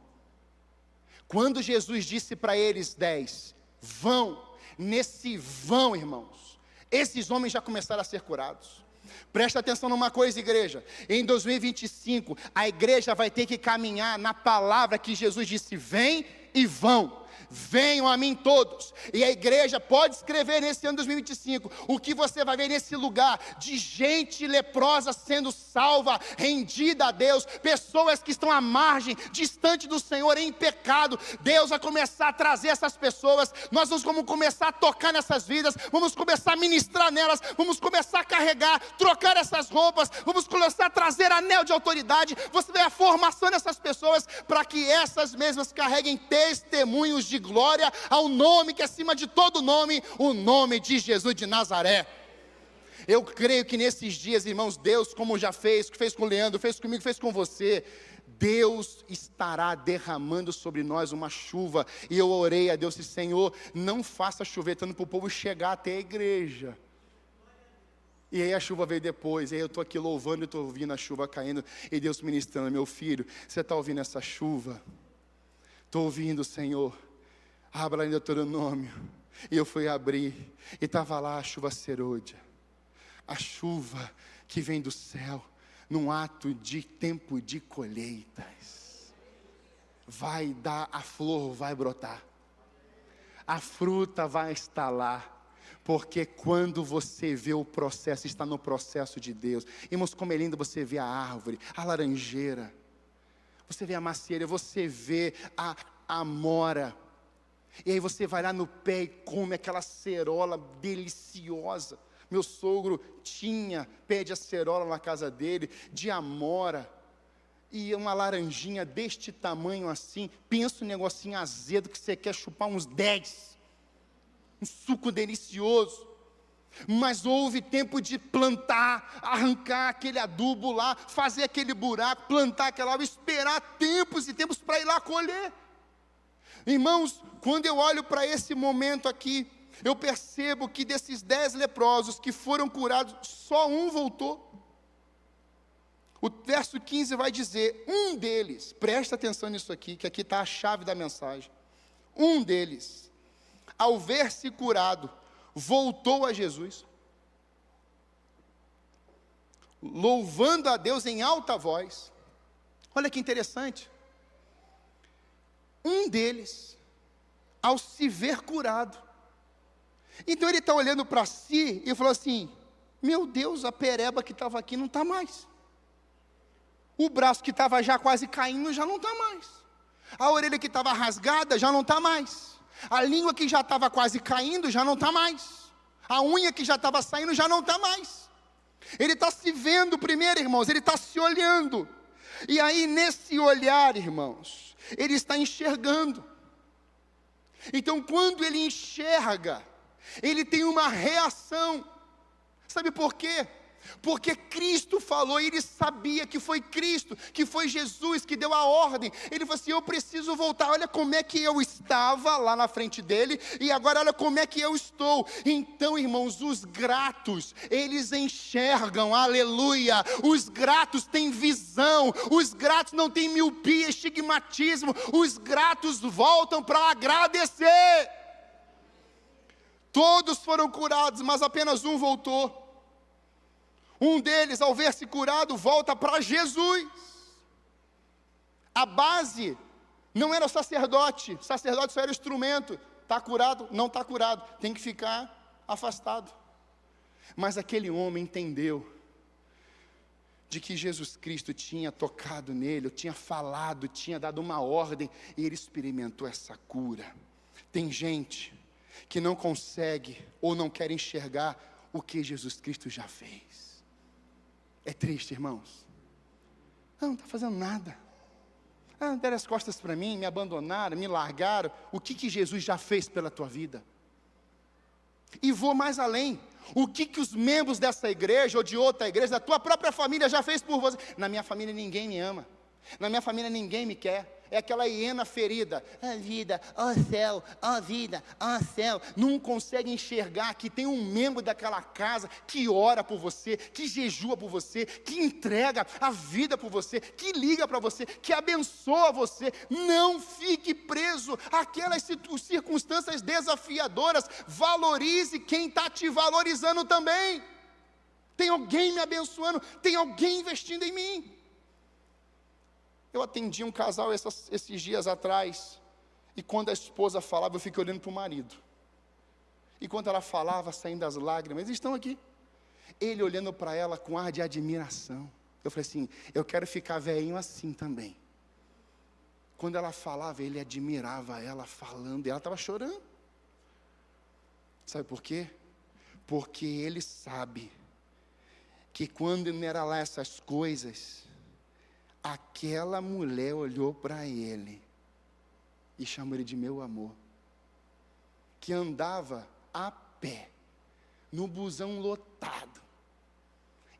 Quando Jesus disse para eles 10, vão, nesse vão, irmãos, esses homens já começaram a ser curados. Presta atenção numa coisa, igreja: em 2025, a igreja vai ter que caminhar na palavra que Jesus disse: vem e vão. Venham a mim todos. E a igreja pode escrever nesse ano de 2025 o que você vai ver nesse lugar de gente leprosa sendo salva, rendida a Deus, pessoas que estão à margem, distante do Senhor, em pecado. Deus vai começar a trazer essas pessoas. Nós vamos começar a tocar nessas vidas, vamos começar a ministrar nelas, vamos começar a carregar, trocar essas roupas, vamos começar a trazer anel de autoridade. Você vê a formação dessas pessoas para que essas mesmas carreguem testemunhos de glória ao nome que é acima de todo nome, o nome de Jesus de Nazaré. Eu creio que nesses dias, irmãos, Deus, como já fez com o Leandro, fez comigo, fez com você, Deus estará derramando sobre nós uma chuva. E eu orei a Deus, disse: Senhor, não faça chover tanto para o povo chegar até a igreja. E aí a chuva veio depois, e aí eu estou aqui louvando e estou ouvindo a chuva caindo, e Deus ministrando: meu filho, você está ouvindo essa chuva? Estou ouvindo, Senhor. Abra lá em Deuteronômio. E eu fui abrir, e estava lá a chuva serôdia, a chuva que vem do céu, num ato de tempo de colheitas. Vai dar, a flor vai brotar, a fruta vai estar lá. Porque quando você vê o processo, está no processo de Deus. Irmãos, como é lindo você ver a árvore, a laranjeira, você vê a macieira, você vê a amora. E aí você vai lá no pé e come aquela acerola deliciosa. Meu sogro tinha pé de acerola na casa dele, de amora. E uma laranjinha deste tamanho assim. Pensa um negocinho azedo que você quer chupar uns 10. Um suco delicioso. Mas houve tempo de plantar, arrancar aquele adubo lá, fazer aquele buraco, plantar aquela árvore, esperar tempos e tempos para ir lá colher. Irmãos, quando eu olho para esse momento aqui, eu percebo que desses 10 leprosos que foram curados, só um voltou. O verso 15 vai dizer: um deles, presta atenção nisso aqui, que aqui está a chave da mensagem. Um deles, ao ver-se curado, voltou a Jesus. louvando a Deus em alta voz. Olha que interessante. Um deles, ao se ver curado, então ele está olhando para si e falou assim: meu Deus, a pereba que estava aqui não está mais. O braço que estava já quase caindo já não está mais. A orelha que estava rasgada já não está mais. A língua que já estava quase caindo já não está mais. A unha que já estava saindo já não está mais. Ele está se vendo primeiro, irmãos, ele está se olhando. E aí nesse olhar, irmãos, ele está enxergando. Então quando ele enxerga, ele tem uma reação. Sabe por quê? Porque Cristo falou, e ele sabia que foi Cristo, que foi Jesus que deu a ordem. Ele falou assim: eu preciso voltar, olha como é que eu estava lá na frente dele, e agora olha como é que eu estou. Então, irmãos, os gratos, eles enxergam, aleluia. Os gratos têm visão, os gratos não têm miopia, estigmatismo, os gratos voltam para agradecer. Todos foram curados, mas apenas um voltou. Um deles, ao ver-se curado, volta para Jesus. A base não era o sacerdote só era o instrumento. Está curado? Não está curado, tem que ficar afastado. Mas aquele homem entendeu de que Jesus Cristo tinha tocado nele, tinha falado, tinha dado uma ordem, e ele experimentou essa cura. Tem gente que não consegue ou não quer enxergar o que Jesus Cristo já fez. É triste, irmãos. Não está fazendo nada. Deram as costas para mim, me abandonaram, me largaram. O que Jesus já fez pela tua vida? E vou mais além. O que os membros dessa igreja ou de outra igreja, da tua própria família já fez por você? Na minha família ninguém me ama. Na minha família ninguém me quer. É aquela hiena ferida. A vida, ó céu, ó vida, ó céu. Não consegue enxergar que tem um membro daquela casa que ora por você, que jejua por você, que entrega a vida por você, que liga para você, que abençoa você. Não fique preso àquelas circunstâncias desafiadoras. Valorize quem está te valorizando também. Tem alguém me abençoando, tem alguém investindo em mim. Eu atendi um casal esses dias atrás, e quando a esposa falava, eu fiquei olhando para o marido. E quando ela falava, saindo as lágrimas, eles estão aqui. Ele olhando para ela com ar de admiração. Eu falei assim: eu quero ficar velhinho assim também. Quando ela falava, ele admirava ela falando, e ela estava chorando. Sabe por quê? Porque ele sabe que quando não era lá essas coisas, aquela mulher olhou para ele e chamou ele de meu amor, que andava a pé, no busão lotado,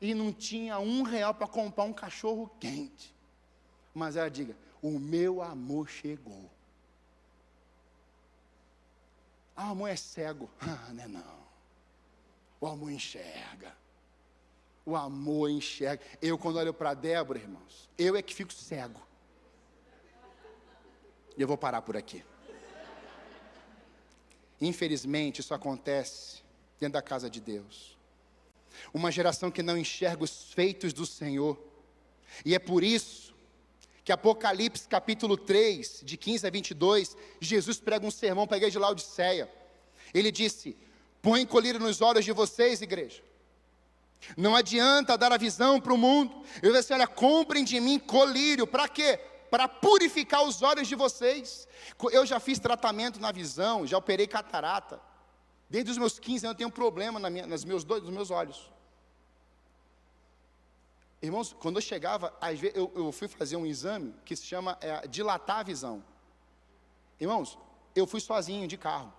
e não tinha R$1 para comprar um cachorro quente, mas ela diga: o meu amor chegou. O amor é cego. Não é não. O amor enxerga. O amor enxerga. Eu, quando olho para Débora, irmãos, eu é que fico cego. E eu vou parar por aqui. Infelizmente, isso acontece dentro da casa de Deus. Uma geração que não enxerga os feitos do Senhor. E é por isso que Apocalipse capítulo 3, de 15 a 22, Jesus prega um sermão para a igreja de Laodiceia. Ele disse: põe colírio nos olhos de vocês, igreja. Não adianta dar a visão para o mundo. Eu disse: olha, comprem de mim colírio. Para quê? Para purificar os olhos de vocês. Eu já fiz tratamento na visão, já operei catarata. Desde os meus 15 anos eu tenho um problema nos meus olhos. Irmãos, quando eu chegava, às vezes, eu fui fazer um exame que se chama dilatar a visão. Irmãos, eu fui sozinho de carro.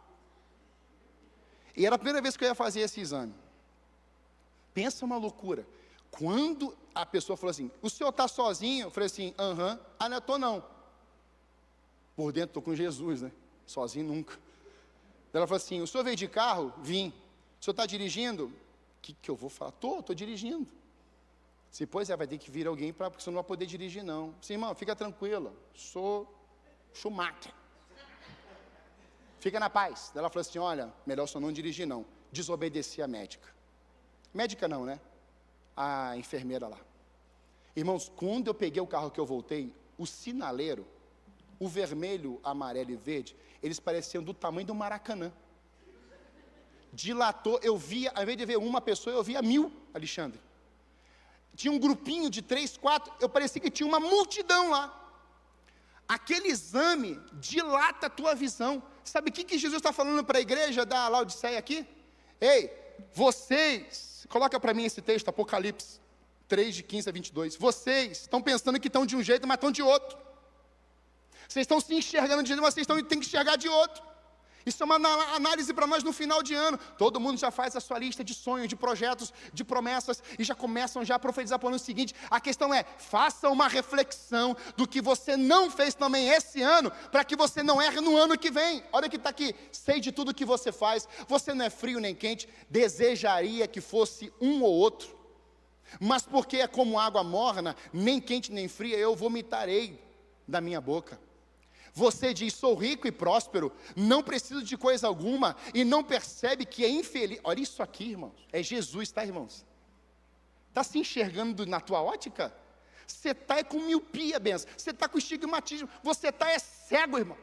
E era a primeira vez que eu ia fazer esse exame. Pensa uma loucura. Quando a pessoa falou assim: o senhor está sozinho? Eu falei assim: aham. Não estou não. Por dentro estou com Jesus, né? Sozinho nunca. Ela falou assim: o senhor veio de carro? Vim. O senhor está dirigindo? O que eu vou falar? Estou dirigindo. Se pois vai ter que vir alguém porque você não vai poder dirigir não. Sim, irmão, fica tranquila. Sou Schumacher. Fica na paz. Ela falou assim: olha, melhor o senhor não dirigir não. Desobedecer a médica. Médica não, né? a enfermeira lá. Irmãos, quando eu peguei o carro que eu voltei, o sinaleiro, o vermelho, amarelo e verde, eles pareciam do tamanho do Maracanã. Dilatou, eu via, ao invés de ver uma pessoa, eu via 1000, Alexandre. Tinha um grupinho de 3, 4, eu parecia que tinha uma multidão lá. Aquele exame dilata a tua visão. Sabe o que Jesus está falando para a igreja da Laodiceia aqui? Ei, vocês, coloca para mim esse texto, Apocalipse 3, de 15 a 22. Vocês estão pensando que estão de um jeito, mas estão de outro. Vocês estão se enxergando de um jeito, mas vocês têm que enxergar de outro. Isso é uma análise para nós no final de ano. Todo mundo já faz a sua lista de sonhos, de projetos, de promessas, e já começam já a profetizar para o ano seguinte. A questão é, faça uma reflexão do que você não fez também esse ano, para que você não erre no ano que vem. Olha que está aqui, sei de tudo que você faz, você não é frio nem quente, desejaria que fosse um ou outro, mas porque é como água morna, nem quente nem fria, eu vomitarei da minha boca. Você diz, sou rico e próspero, não preciso de coisa alguma, e não percebe que é infeliz. Olha isso aqui, irmãos, é Jesus, tá, irmãos? Está se enxergando na tua ótica? Você está com miopia, benção, você está com estigmatismo, você está cego, irmão.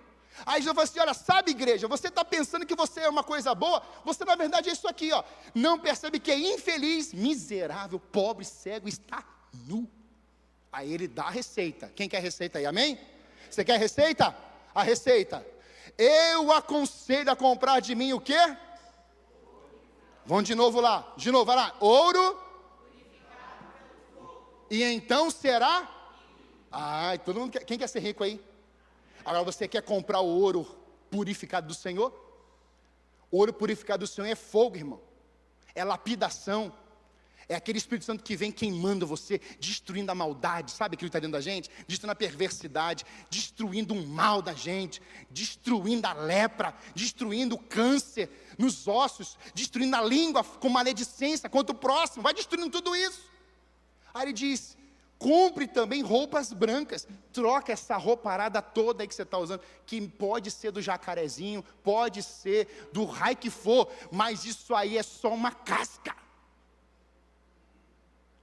Aí Jesus fala assim, olha, sabe, igreja, você está pensando que você é uma coisa boa, você na verdade é isso aqui, ó. Não percebe que é infeliz, miserável, pobre, cego, está nu. Aí ele dá a receita. Quem quer receita aí, amém? Você quer receita? A receita. Eu aconselho a comprar de mim o quê? Vamos de novo lá. De novo, vai lá. Ouro. E então será? Ai, todo mundo quer. Quem quer ser rico aí? Agora você quer comprar o ouro purificado do Senhor? Ouro purificado do Senhor é fogo, irmão. É lapidação. É aquele Espírito Santo que vem queimando você, destruindo a maldade, sabe aquilo que está dentro da gente? Destruindo a perversidade, destruindo o mal da gente, destruindo a lepra, destruindo o câncer nos ossos, destruindo a língua com maledicência contra o próximo, vai destruindo tudo isso. Aí ele diz, compre também roupas brancas, troca essa rouparada toda aí que você está usando, que pode ser do jacarezinho, pode ser do raio que for, mas isso aí é só uma casca.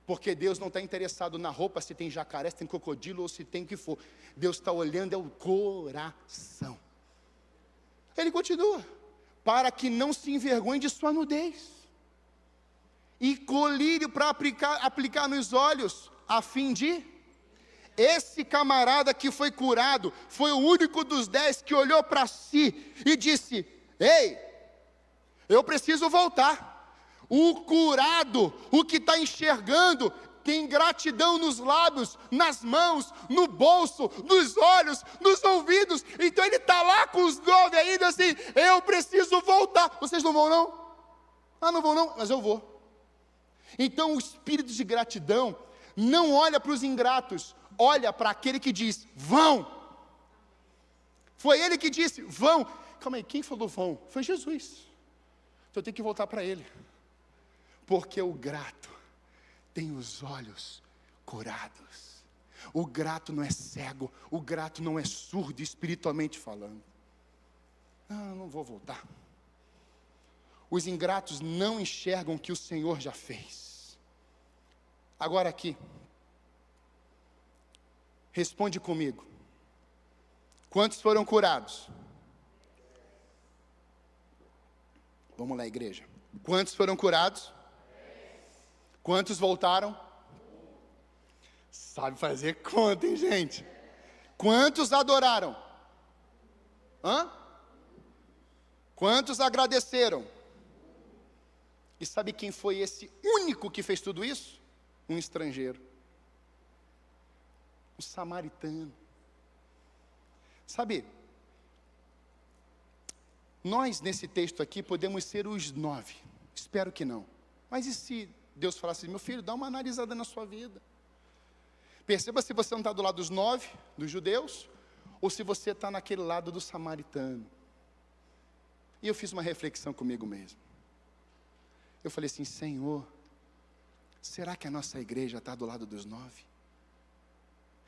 Porque Deus não está interessado na roupa, se tem jacaré, se tem crocodilo ou se tem o que for. Deus está olhando é o coração. Ele continua, para que não se envergonhe de sua nudez. E colírio para aplicar nos olhos, a fim de... Esse camarada que foi curado, foi o único dos 10 que olhou para si e disse, ei, eu preciso voltar. O curado, o que está enxergando, tem gratidão nos lábios, nas mãos, no bolso, nos olhos, nos ouvidos. Então ele está lá com os 9 ainda assim, eu preciso voltar. Vocês não vão não? Ah, não vão não? Mas eu vou. Então o espírito de gratidão não olha para os ingratos, olha para aquele que diz, vão. Foi ele que disse, vão. Calma aí, quem falou vão? Foi Jesus. Então eu tenho que voltar para ele. Porque o grato tem os olhos curados. O grato não é cego, o grato não é surdo espiritualmente falando. Não vou voltar. Os ingratos não enxergam o que o Senhor já fez. Agora aqui, responde comigo. Quantos foram curados? Vamos lá, igreja. Quantos foram curados? Quantos voltaram? Sabe fazer conta, hein, gente? Quantos adoraram? Quantos agradeceram? E sabe quem foi esse único que fez tudo isso? Um estrangeiro. Um samaritano. Sabe, nós nesse texto aqui podemos ser os 9. Espero que não. Mas e se Deus fala assim, meu filho, dá uma analisada na sua vida. Perceba se você não está do lado dos 9, dos judeus, ou se você está naquele lado do samaritano. E eu fiz uma reflexão comigo mesmo. Eu falei assim, Senhor, será que a nossa igreja está do lado dos 9?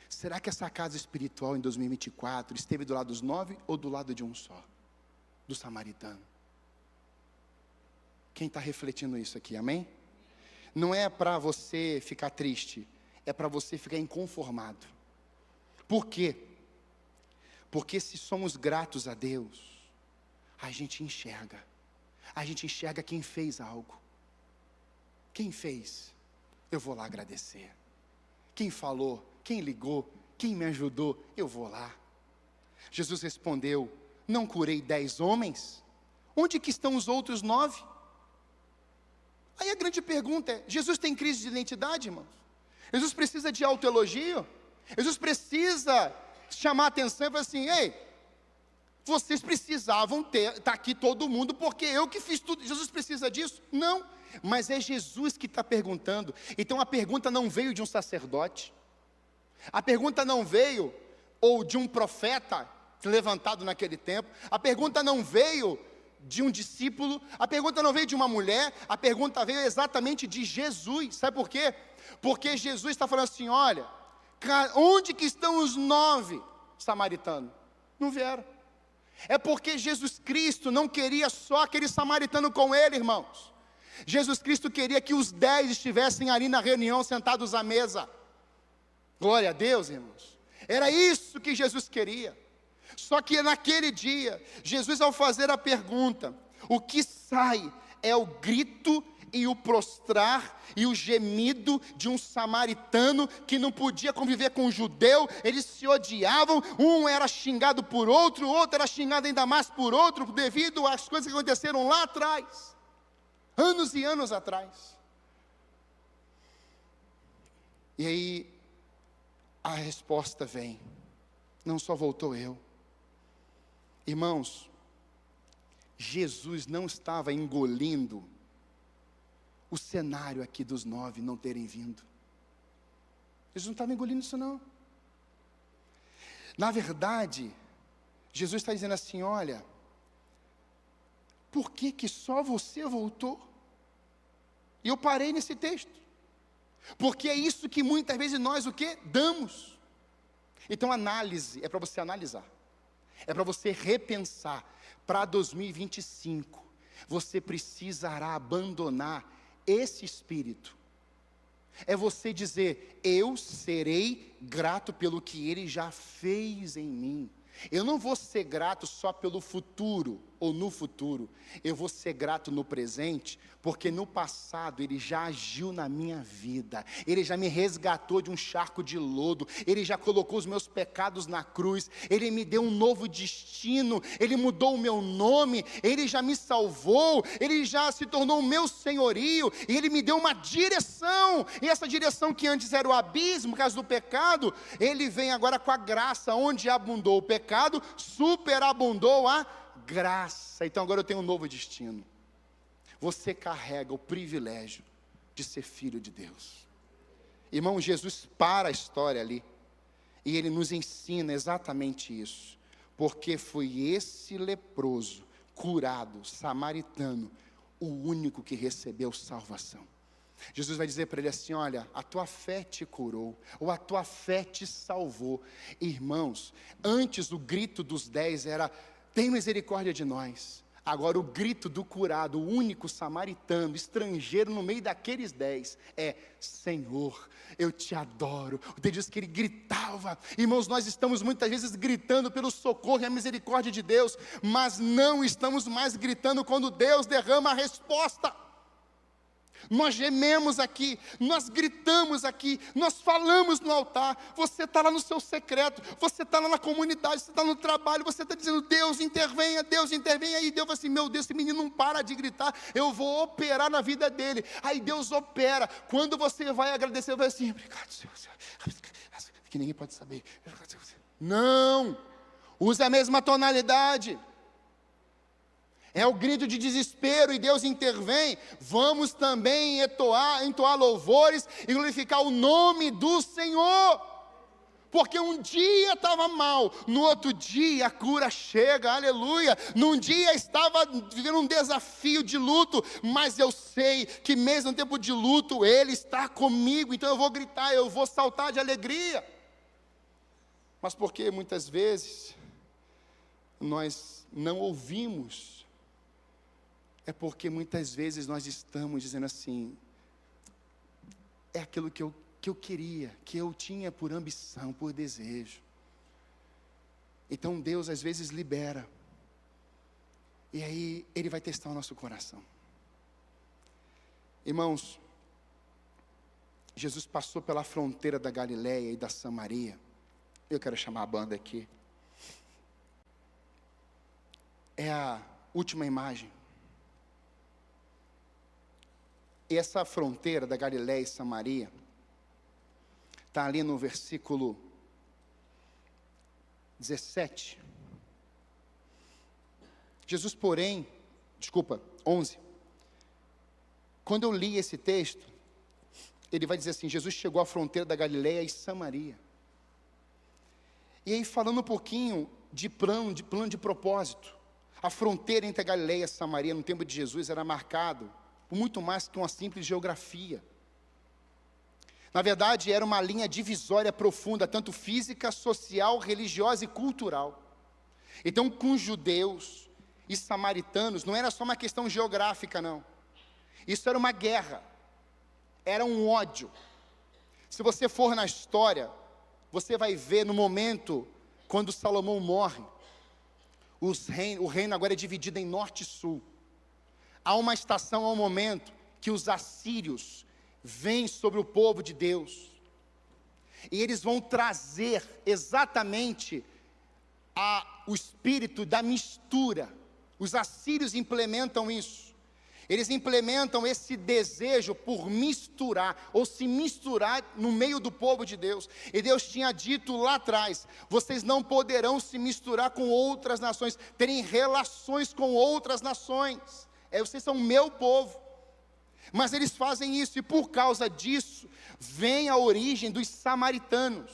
Será que essa casa espiritual em 2024 esteve do lado dos 9 ou do lado de um só? Do samaritano? Quem está refletindo isso aqui, amém? não é para você ficar triste, é para você ficar inconformado. Por quê? Porque se somos gratos a Deus, a gente enxerga quem fez algo. Quem fez? Eu vou lá agradecer. Quem falou? Quem ligou? Quem me ajudou? Eu vou lá. Jesus respondeu: não curei 10 homens? Onde que estão os outros 9? Aí a grande pergunta é: Jesus tem crise de identidade, irmãos? Jesus precisa de autoelogio? Jesus precisa chamar a atenção e falar assim: ei, vocês precisavam tá aqui todo mundo, porque eu que fiz tudo. Jesus precisa disso? Não, mas é Jesus que está perguntando. Então a pergunta não veio de um sacerdote, a pergunta não veio ou de um profeta levantado naquele tempo, a pergunta não veio de um discípulo, a pergunta não veio de uma mulher, a pergunta veio exatamente de Jesus. Sabe por quê? Porque Jesus está falando assim: olha, onde que estão os 9 samaritanos? Não vieram. É porque Jesus Cristo não queria só aquele samaritano com ele, irmãos. Jesus Cristo queria que os 10 estivessem ali na reunião, sentados à mesa. Glória a Deus, irmãos. Era isso que Jesus queria. Só que naquele dia, Jesus, ao fazer a pergunta, o que sai é o grito e o prostrar e o gemido de um samaritano que não podia conviver com um judeu. Eles se odiavam, um era xingado por outro, o outro era xingado ainda mais por outro, devido às coisas que aconteceram lá atrás, anos e anos atrás. E aí a resposta vem: não só voltou eu. Irmãos, Jesus não estava engolindo o cenário aqui dos 9 não terem vindo. Jesus não estava engolindo isso não. Na verdade, Jesus está dizendo assim: olha, por que que só você voltou? E eu parei nesse texto, porque é isso que muitas vezes nós o quê? Damos. Então análise, é para você analisar, é para você repensar. Para 2025, você precisará abandonar esse espírito. É você dizer: eu serei grato pelo que Ele já fez em mim. Eu não vou ser grato só pelo futuro, ou no futuro. Eu vou ser grato no presente, porque no passado Ele já agiu na minha vida. Ele já me resgatou de um charco de lodo. Ele já colocou os meus pecados na cruz. Ele me deu um novo destino. Ele mudou o meu nome. Ele já me salvou. Ele já se tornou o meu senhorio. E Ele me deu uma direção. E essa direção que antes era o abismo, por causa do pecado, Ele vem agora com a graça. Onde abundou o pecado, superabundou a graça. Então agora eu tenho um novo destino. Você carrega o privilégio de ser filho de Deus. Irmão, Jesus para a história ali, e Ele nos ensina exatamente isso, porque foi esse leproso, curado, samaritano, o único que recebeu salvação. Jesus vai dizer para ele assim: olha, a tua fé te curou, ou a tua fé te salvou. Irmãos, antes o grito dos 10 era: tem misericórdia de nós. Agora o grito do curado, o único samaritano, estrangeiro no meio daqueles 10, é: Senhor, eu te adoro. O texto diz que ele gritava. Irmãos, nós estamos muitas vezes gritando pelo socorro e a misericórdia de Deus, mas não estamos mais gritando quando Deus derrama a resposta. Nós gememos aqui, nós gritamos aqui, nós falamos no altar. Você está lá no seu secreto, você está lá na comunidade, você está no trabalho, você está dizendo: Deus intervenha, e Deus vai assim: meu Deus, esse menino não para de gritar, eu vou operar na vida dele. Aí Deus opera. Quando você vai agradecer, vai assim: obrigado, Senhor, que ninguém pode saber. Não, usa a mesma tonalidade. É o grito de desespero e Deus intervém. Vamos também entoar louvores e glorificar o nome do Senhor. Porque um dia estava mal, no outro dia a cura chega, aleluia. Num dia estava vivendo um desafio de luto, mas eu sei que mesmo no tempo de luto Ele está comigo. Então eu vou gritar, eu vou saltar de alegria. Mas porque muitas vezes nós não ouvimos, é porque muitas vezes nós estamos dizendo assim: é aquilo que eu queria, que eu tinha por ambição, por desejo. Então Deus às vezes libera, e aí Ele vai testar o nosso coração. Irmãos, Jesus passou pela fronteira da Galileia e da Samaria. Eu quero chamar a banda aqui. É a última imagem. E essa fronteira da Galileia e Samaria está ali no versículo 17. Jesus, porém, 11. Quando eu li esse texto, ele vai dizer assim: Jesus chegou à fronteira da Galileia e Samaria. E aí falando um pouquinho de plano de propósito. A fronteira entre a Galileia e a Samaria no tempo de Jesus era marcado por muito mais que uma simples geografia. Na verdade, era uma linha divisória profunda, tanto física, social, religiosa e cultural. Então, com judeus e samaritanos, não era só uma questão geográfica, não. Isso era uma guerra, era um ódio. Se você for na história, você vai ver no momento quando Salomão morre, o reino agora é dividido em norte e sul. Há uma estação, há um momento que os assírios vêm sobre o povo de Deus, e eles vão trazer exatamente o espírito da mistura. Os assírios implementam isso. Eles implementam esse desejo por misturar, ou se misturar no meio do povo de Deus. E Deus tinha dito lá atrás: vocês não poderão se misturar com outras nações, terem relações com outras nações. Vocês são meu povo. Mas eles fazem isso, e por causa disso, vem a origem dos samaritanos.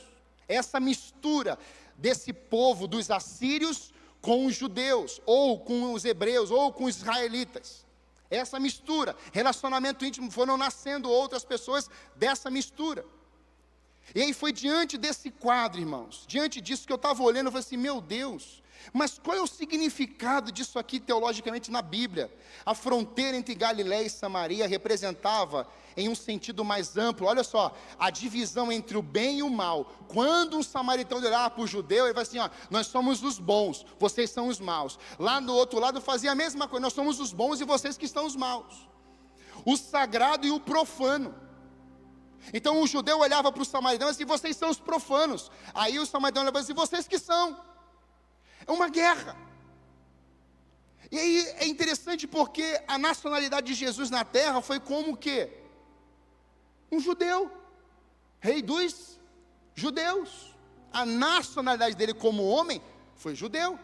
Essa mistura desse povo dos assírios com os judeus, ou com os hebreus, ou com os israelitas. Essa mistura, relacionamento íntimo, foram nascendo outras pessoas dessa mistura. E aí foi diante desse quadro, irmãos, diante disso que eu estava olhando, eu falei assim: meu Deus, mas qual é o significado disso aqui teologicamente na Bíblia? A fronteira entre Galileia e Samaria representava, em um sentido mais amplo, olha só, a divisão entre o bem e o mal. Quando um samaritano olhava para o judeu, ele vai assim: nós somos os bons, vocês são os maus. Lá do outro lado fazia a mesma coisa: nós somos os bons e vocês que estão os maus. O sagrado e o profano. Então o judeu olhava para os samaritanos e: vocês são os profanos. Aí o samaritano olhava assim: vocês que são. É uma guerra. E aí é interessante porque a nacionalidade de Jesus na terra foi como que? Um judeu, rei dos judeus. A nacionalidade dele como homem foi judeu.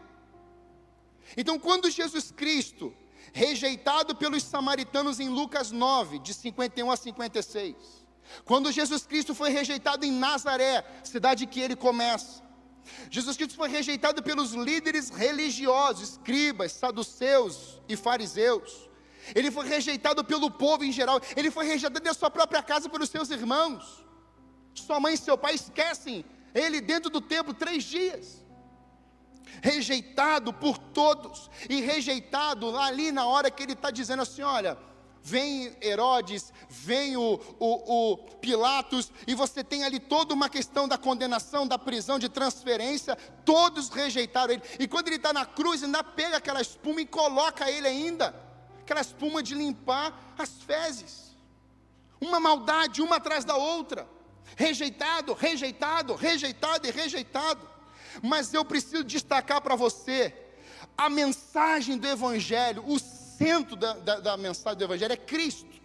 Então quando Jesus Cristo, rejeitado pelos samaritanos em Lucas 9, de 51 a 56, quando Jesus Cristo foi rejeitado em Nazaré, cidade que ele começa, Jesus Cristo foi rejeitado pelos líderes religiosos, escribas, saduceus e fariseus. Ele foi rejeitado pelo povo em geral. Ele foi rejeitado da sua própria casa pelos seus irmãos. Sua mãe e seu pai esquecem ele dentro do templo 3 dias. Rejeitado por todos. E rejeitado ali na hora que ele está dizendo assim: olha, vem Herodes, vem o Pilatos, e você tem ali toda uma questão da condenação, da prisão, de transferência. Todos rejeitaram ele. E quando ele está na cruz, ainda pega aquela espuma e coloca ele ainda. Aquela espuma de limpar as fezes. Uma maldade, uma atrás da outra. Rejeitado, rejeitado, rejeitado e rejeitado. Mas eu preciso destacar para você a mensagem do Evangelho. O centro da mensagem do Evangelho é Cristo.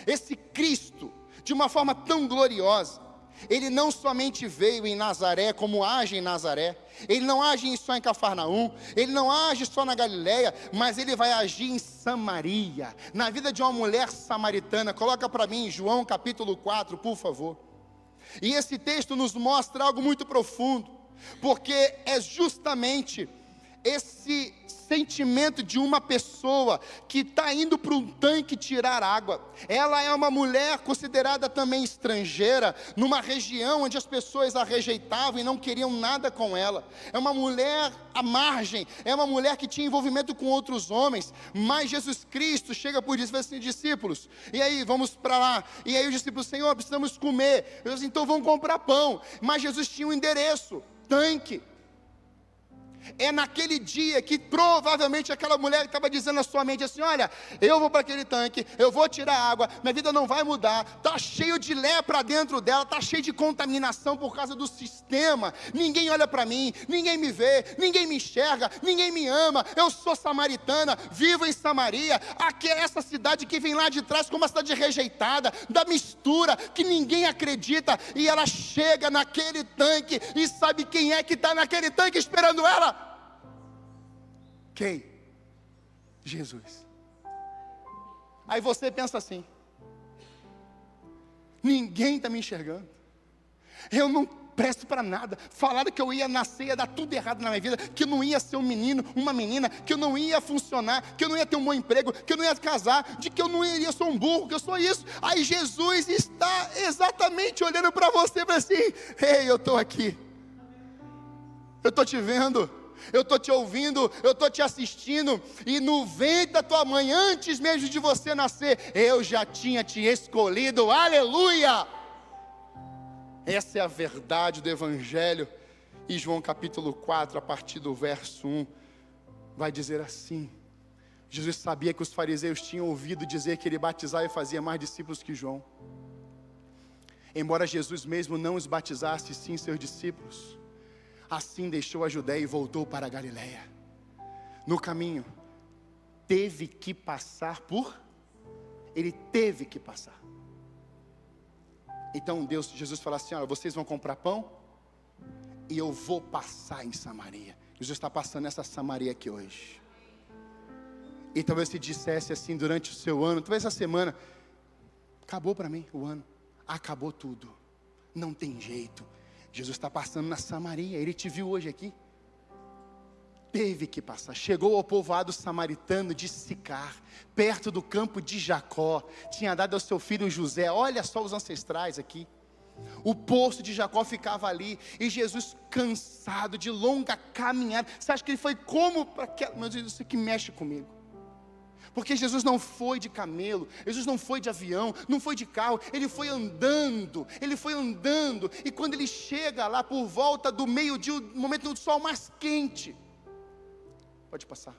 Esse Cristo, de uma forma tão gloriosa, ele não somente veio em Nazaré, como age em Nazaré. Ele não age só em Cafarnaum, ele não age só na Galileia, mas ele vai agir em Samaria, na vida de uma mulher samaritana. Coloca para mim João capítulo 4, por favor. E esse texto nos mostra algo muito profundo, porque é justamente esse sentimento de uma pessoa que está indo para um tanque tirar água. Ela é uma mulher considerada também estrangeira, numa região onde as pessoas a rejeitavam e não queriam nada com ela. É uma mulher à margem, é uma mulher que tinha envolvimento com outros homens, mas Jesus Cristo chega por isso e fala assim: discípulos, e aí, vamos para lá. E aí os discípulos: Senhor, precisamos comer. Eu disse: então vamos comprar pão. Mas Jesus tinha um endereço: tanque. É naquele dia que provavelmente aquela mulher estava dizendo na sua mente assim: olha, eu vou para aquele tanque, eu vou tirar água, minha vida não vai mudar, está cheio de lepra dentro dela, está cheio de contaminação por causa do sistema, ninguém olha para mim, ninguém me vê, ninguém me enxerga, ninguém me ama, eu sou samaritana, vivo em Samaria, aqui é essa cidade que vem lá de trás como uma cidade rejeitada, da mistura, que ninguém acredita, e ela chega naquele tanque, e sabe quem é que está naquele tanque esperando ela? Quem? Jesus. Aí você pensa assim: ninguém está me enxergando, eu não presto para nada, falaram que eu ia nascer, ia dar tudo errado na minha vida, que eu não ia ser um menino, uma menina, que eu não ia funcionar, que eu não ia ter um bom emprego, que eu não ia casar, de que eu não iria ser um burro, que eu sou isso. Aí Jesus está exatamente olhando para você e fala assim: ei, eu estou aqui, eu estou te vendo, eu estou te ouvindo, eu estou te assistindo, e no ventre da tua mãe, antes mesmo de você nascer, eu já tinha te escolhido, aleluia! Essa é a verdade do Evangelho. E João capítulo 4, a partir do verso 1, vai dizer assim: Jesus sabia que os fariseus tinham ouvido dizer que ele batizava e fazia mais discípulos que João. Embora Jesus mesmo não os batizasse, sim seus discípulos, assim deixou a Judéia e voltou para a Galiléia. No caminho, teve que passar por... Ele teve que passar. Então Jesus fala assim: olha, vocês vão comprar pão, e eu vou passar em Samaria. Jesus está passando nessa Samaria aqui hoje. E talvez se dissesse assim durante o seu ano, talvez essa semana: acabou para mim o ano, acabou tudo, não tem jeito. Jesus está passando na Samaria, ele te viu hoje aqui. Teve que passar, chegou ao povoado samaritano de Sicar, perto do campo de Jacó, tinha dado ao seu filho José. Olha só os ancestrais aqui. O poço de Jacó ficava ali, e Jesus, cansado de longa caminhada, você acha que ele foi como para aquela... Meu Deus, isso que mexe comigo. Porque Jesus não foi de camelo, Jesus não foi de avião, não foi de carro, ele foi andando, e quando ele chega lá por volta do meio-dia, o momento do sol mais quente, pode passar,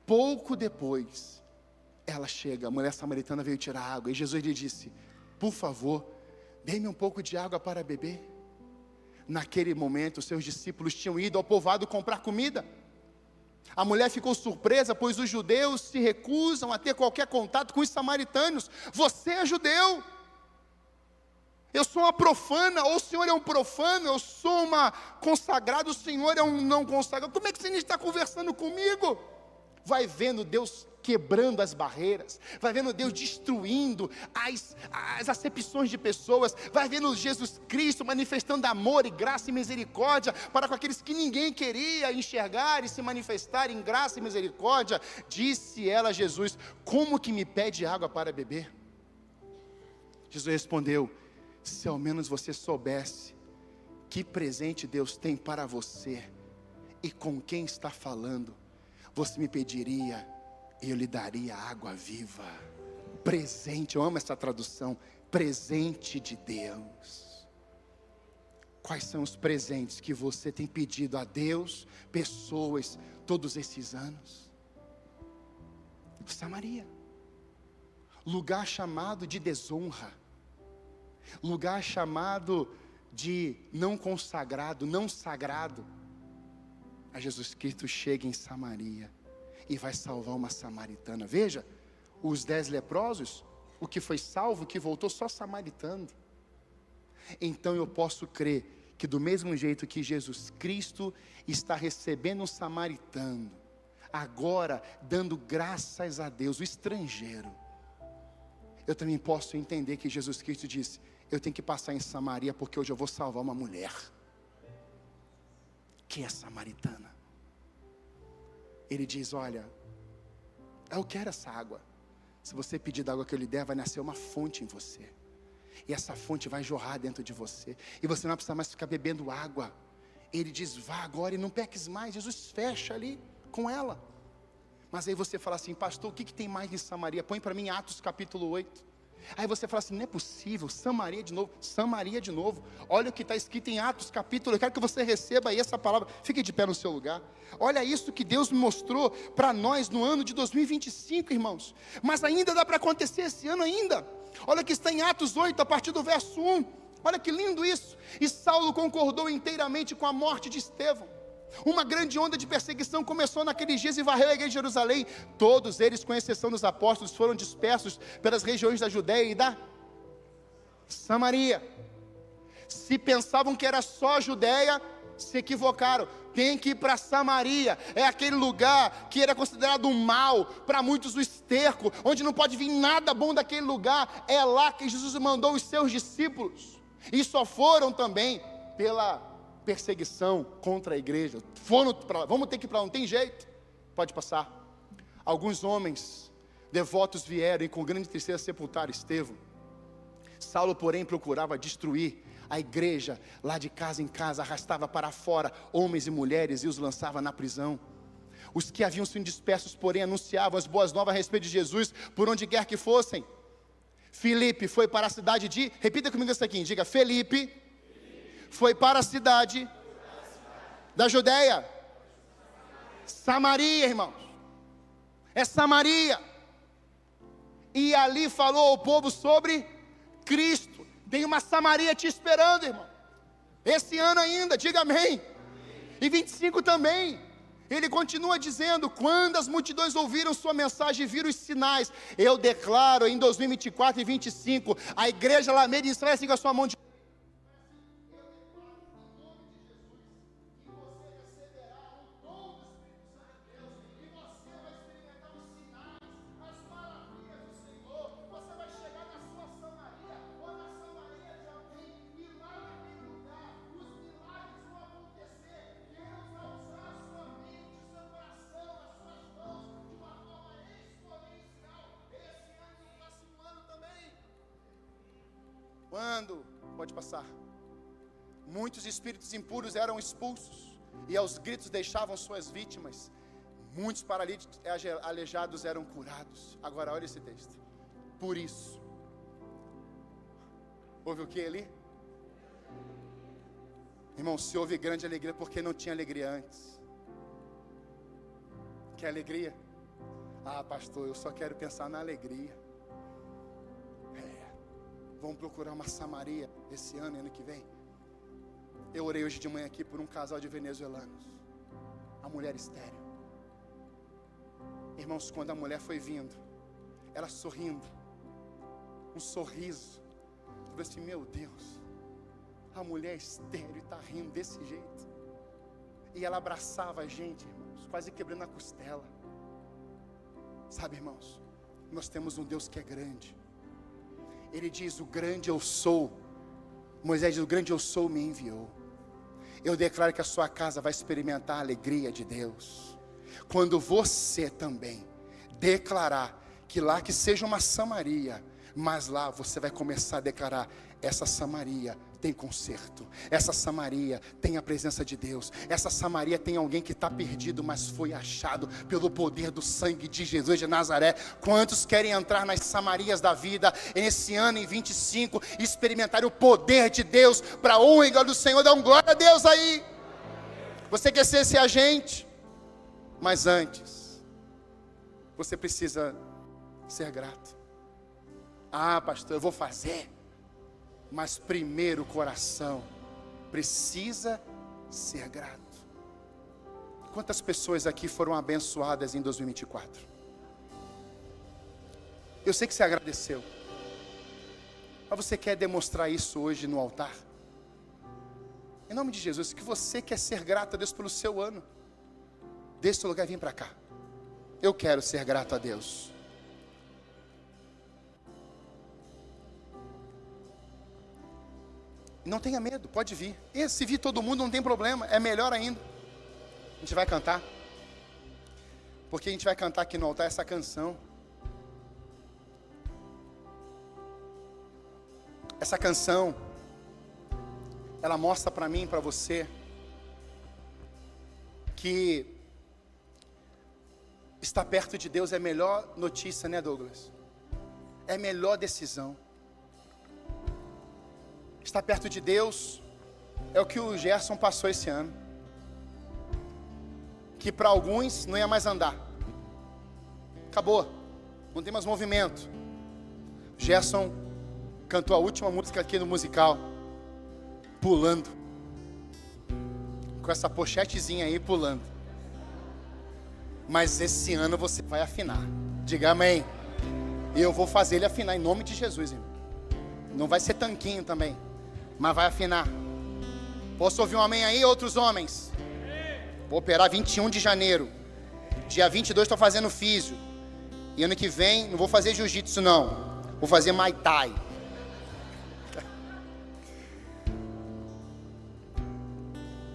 pouco depois, ela chega, a mulher samaritana veio tirar água, e Jesus lhe disse: por favor, dê-me um pouco de água para beber. Naquele momento, seus discípulos tinham ido ao povoado comprar comida. A mulher ficou surpresa, pois os judeus se recusam a ter qualquer contato com os samaritanos. Você é judeu, eu sou uma profana, ou o Senhor é um profano, eu sou uma consagrada, o Senhor é um não consagrado. Como é que você está conversando comigo? Vai vendo Deus quebrando as barreiras, vai vendo Deus destruindo as acepções de pessoas, vai vendo Jesus Cristo manifestando amor e graça e misericórdia para com aqueles que ninguém queria enxergar e se manifestar em graça e misericórdia. Disse ela a Jesus: como que me pede água para beber? Jesus respondeu: se ao menos você soubesse que presente Deus tem para você e com quem está falando, você me pediria e eu lhe daria água viva. Presente, eu amo essa tradução, presente de Deus. Quais são os presentes que você tem pedido a Deus, pessoas, todos esses anos? Samaria, lugar chamado de desonra, lugar chamado de não consagrado, não sagrado. A Jesus Cristo chega em Samaria e vai salvar uma samaritana. Veja, os 10 leprosos, o que foi salvo, o que voltou, só samaritano. Então eu posso crer que do mesmo jeito que Jesus Cristo está recebendo um samaritano, agora dando graças a Deus, o estrangeiro, eu também posso entender que Jesus Cristo disse: eu tenho que passar em Samaria, porque hoje eu vou salvar uma mulher que é samaritana. Ele diz, olha, eu quero essa água. Se você pedir da água que eu lhe der, vai nascer uma fonte em você. E essa fonte vai jorrar dentro de você. E você não vai precisar mais ficar bebendo água. Ele diz, vá agora e não peques mais. Jesus fecha ali com ela. Mas aí você fala assim, pastor, o que tem mais em Samaria? Põe para mim Atos capítulo 8. Aí você fala assim, não é possível, Samaria de novo. Olha o que está escrito em Atos capítulo, eu quero que você receba aí essa palavra. Fique de pé no seu lugar. Olha isso que Deus me mostrou para nós no ano de 2025, irmãos. Mas ainda dá para acontecer esse ano ainda. Olha que está em Atos 8, a partir do verso 1. Olha que lindo isso. E Saulo concordou inteiramente com a morte de Estevão. Uma grande onda de perseguição começou naqueles dias e varreu a igreja de Jerusalém. Todos eles, com exceção dos apóstolos, foram dispersos pelas regiões da Judéia e da Samaria. Se pensavam que era só a Judéia, se equivocaram. Tem que ir para Samaria. É aquele lugar que era considerado um mal, para muitos o esterco, onde não pode vir nada bom daquele lugar. É lá que Jesus mandou os seus discípulos. E só foram também pela perseguição contra a igreja. Vamos ter que ir para lá, não tem jeito. Pode passar. Alguns homens devotos vieram e com grande tristeza sepultaram Estevão. Saulo, porém, procurava destruir a igreja, lá de casa em casa, arrastava para fora homens e mulheres e os lançava na prisão. Os que haviam sido dispersos, porém, anunciavam as boas novas a respeito de Jesus, por onde quer que fossem. Filipe foi para a cidade de, repita comigo isso aqui, diga, Filipe foi para a cidade da Judéia, Samaria, irmãos, é Samaria, e ali falou ao povo sobre Cristo. Tem uma Samaria te esperando, irmão, esse ano ainda, diga amém. E 25 também. Ele continua dizendo, quando as multidões ouviram sua mensagem e viram os sinais, eu declaro em 2024 e 25, a igreja Alameda de Israel, assim com a sua mão de quando, pode passar, muitos espíritos impuros eram expulsos, e aos gritos deixavam suas vítimas, muitos paralíticos e aleijados eram curados. Agora olha esse texto, por isso, houve o que ali? Irmão, se houve grande alegria, porque não tinha alegria antes? Quer alegria? Ah, pastor, eu só quero pensar na alegria. Vamos procurar uma Samaria esse ano e ano que vem. Eu orei hoje de manhã aqui por um casal de venezuelanos. A mulher estéril. Irmãos, quando a mulher foi vindo, ela sorrindo, um sorriso. Eu falei assim, meu Deus, a mulher estéril está rindo desse jeito. E ela abraçava a gente, irmãos, quase quebrando a costela. Sabe, irmãos, nós temos um Deus que é grande. Ele diz, o grande eu sou. Moisés diz, o grande eu sou me enviou. Eu declaro que a sua casa vai experimentar a alegria de Deus. Quando você também declarar que lá que seja uma Samaria, mas lá você vai começar a declarar, essa Samaria tem conserto, essa Samaria tem a presença de Deus, essa Samaria tem alguém que está perdido, mas foi achado pelo poder do sangue de Jesus de Nazaré. Quantos querem entrar nas Samarias da vida, nesse ano em 25, experimentar o poder de Deus, para a honra e glória do Senhor? Dá um glória a Deus aí. Você quer ser esse agente? Mas antes, você precisa ser grato. Ah, pastor, eu vou fazer. Mas primeiro o coração precisa ser grato. Quantas pessoas aqui foram abençoadas em 2024? Eu sei que você agradeceu, mas você quer demonstrar isso hoje no altar? Em nome de Jesus, que você quer ser grato a Deus pelo seu ano, desse lugar, vem para cá. Eu quero ser grato a Deus. Não tenha medo, pode vir. E se vir todo mundo não tem problema, é melhor ainda. A gente vai cantar. Porque a gente vai cantar aqui no altar essa canção. Essa canção, ela mostra para mim e para você que estar perto de Deus é a melhor notícia, né, Douglas? É a melhor decisão. Estar perto de Deus é o que o Gerson passou esse ano. Que para alguns não ia mais andar. Acabou. Não tem mais movimento. O Gerson cantou a última música aqui no musical. Pulando. Com essa pochetezinha aí pulando. Mas esse ano você vai afinar. Diga amém. E eu vou fazer ele afinar em nome de Jesus, irmão. Não vai ser tanquinho também, mas vai afinar. Posso ouvir um amém aí, outros homens? Vou operar 21 de janeiro. Dia 22 estou fazendo físio. E ano que vem não vou fazer jiu-jitsu não. Vou fazer Muay Thai.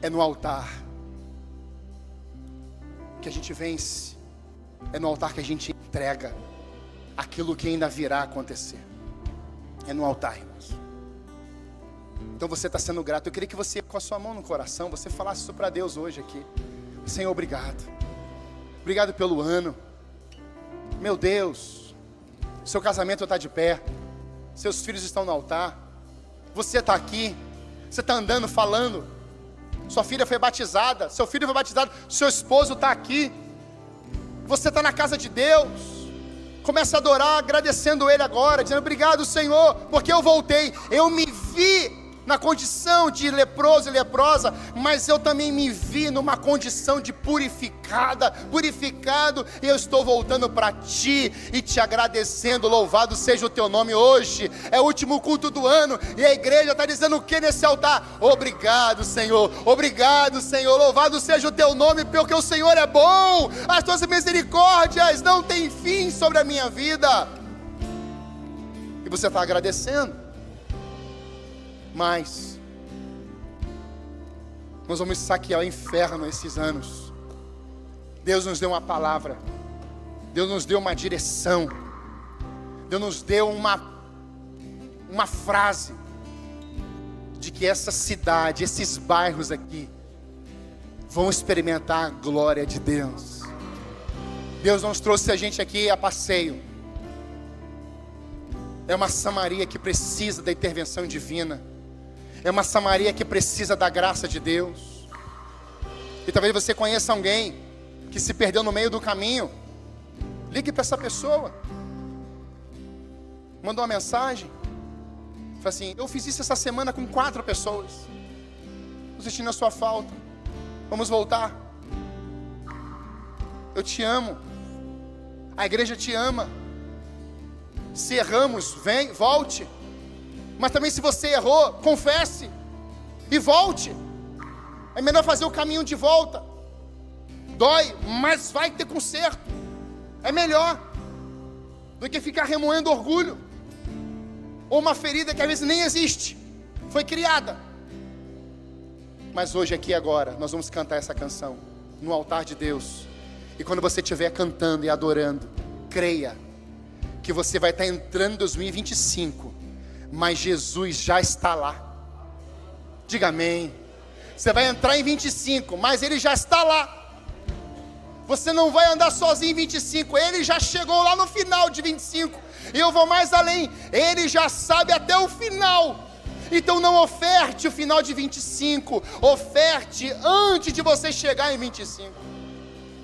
É no altar que a gente vence. É no altar que a gente entrega aquilo que ainda virá a acontecer. É no altar, irmãos. Então você está sendo grato. Eu queria que você, com a sua mão no coração, você falasse isso para Deus hoje aqui. Senhor, obrigado. Obrigado pelo ano. Meu Deus, seu casamento está de pé. Seus filhos estão no altar. Você está aqui. Você está andando, falando. Sua filha foi batizada. Seu filho foi batizado. Seu esposo está aqui. Você está na casa de Deus. Comece a adorar, agradecendo Ele agora, dizendo obrigado, Senhor, porque eu voltei. Eu me vi na condição de leproso e leprosa, mas eu também me vi numa condição de purificado, e eu estou voltando para Ti e Te agradecendo. Louvado seja o Teu nome. Hoje é o último culto do ano e a igreja está dizendo o que nesse altar? Obrigado, Senhor, louvado seja o Teu nome, porque o Senhor é bom, as Tuas misericórdias não têm fim sobre a minha vida. E você está agradecendo. Mas nós vamos saquear o inferno esses anos. Deus nos deu uma palavra, Deus nos deu uma direção, Deus nos deu uma frase de que essa cidade, esses bairros aqui vão experimentar a glória de Deus. Deus não trouxe a gente aqui a passeio. É uma Samaria que precisa da intervenção divina. É uma Samaria que precisa da graça de Deus. E talvez você conheça alguém que se perdeu no meio do caminho. Ligue para essa pessoa. Manda uma mensagem. Fala assim: eu fiz isso essa semana com 4 pessoas. Estou sentindo a sua falta. Vamos voltar. Eu te amo. A igreja te ama. Se erramos, vem, volte. Mas também se você errou, confesse e volte. É melhor fazer o caminho de volta. Dói, mas vai ter conserto. É melhor do que ficar remoendo orgulho ou uma ferida que às vezes nem existe, foi criada. Mas hoje, aqui e agora, nós vamos cantar essa canção no altar de Deus. E quando você estiver cantando e adorando, creia que você vai estar entrando em 2025, mas Jesus já está lá. Diga amém. Você vai entrar em 25, mas Ele já está lá. Você não vai andar sozinho em 25, Ele já chegou lá no final de 25. E eu vou mais além, Ele já sabe até o final. Então não oferte o final de 25, oferte antes de você chegar em 25.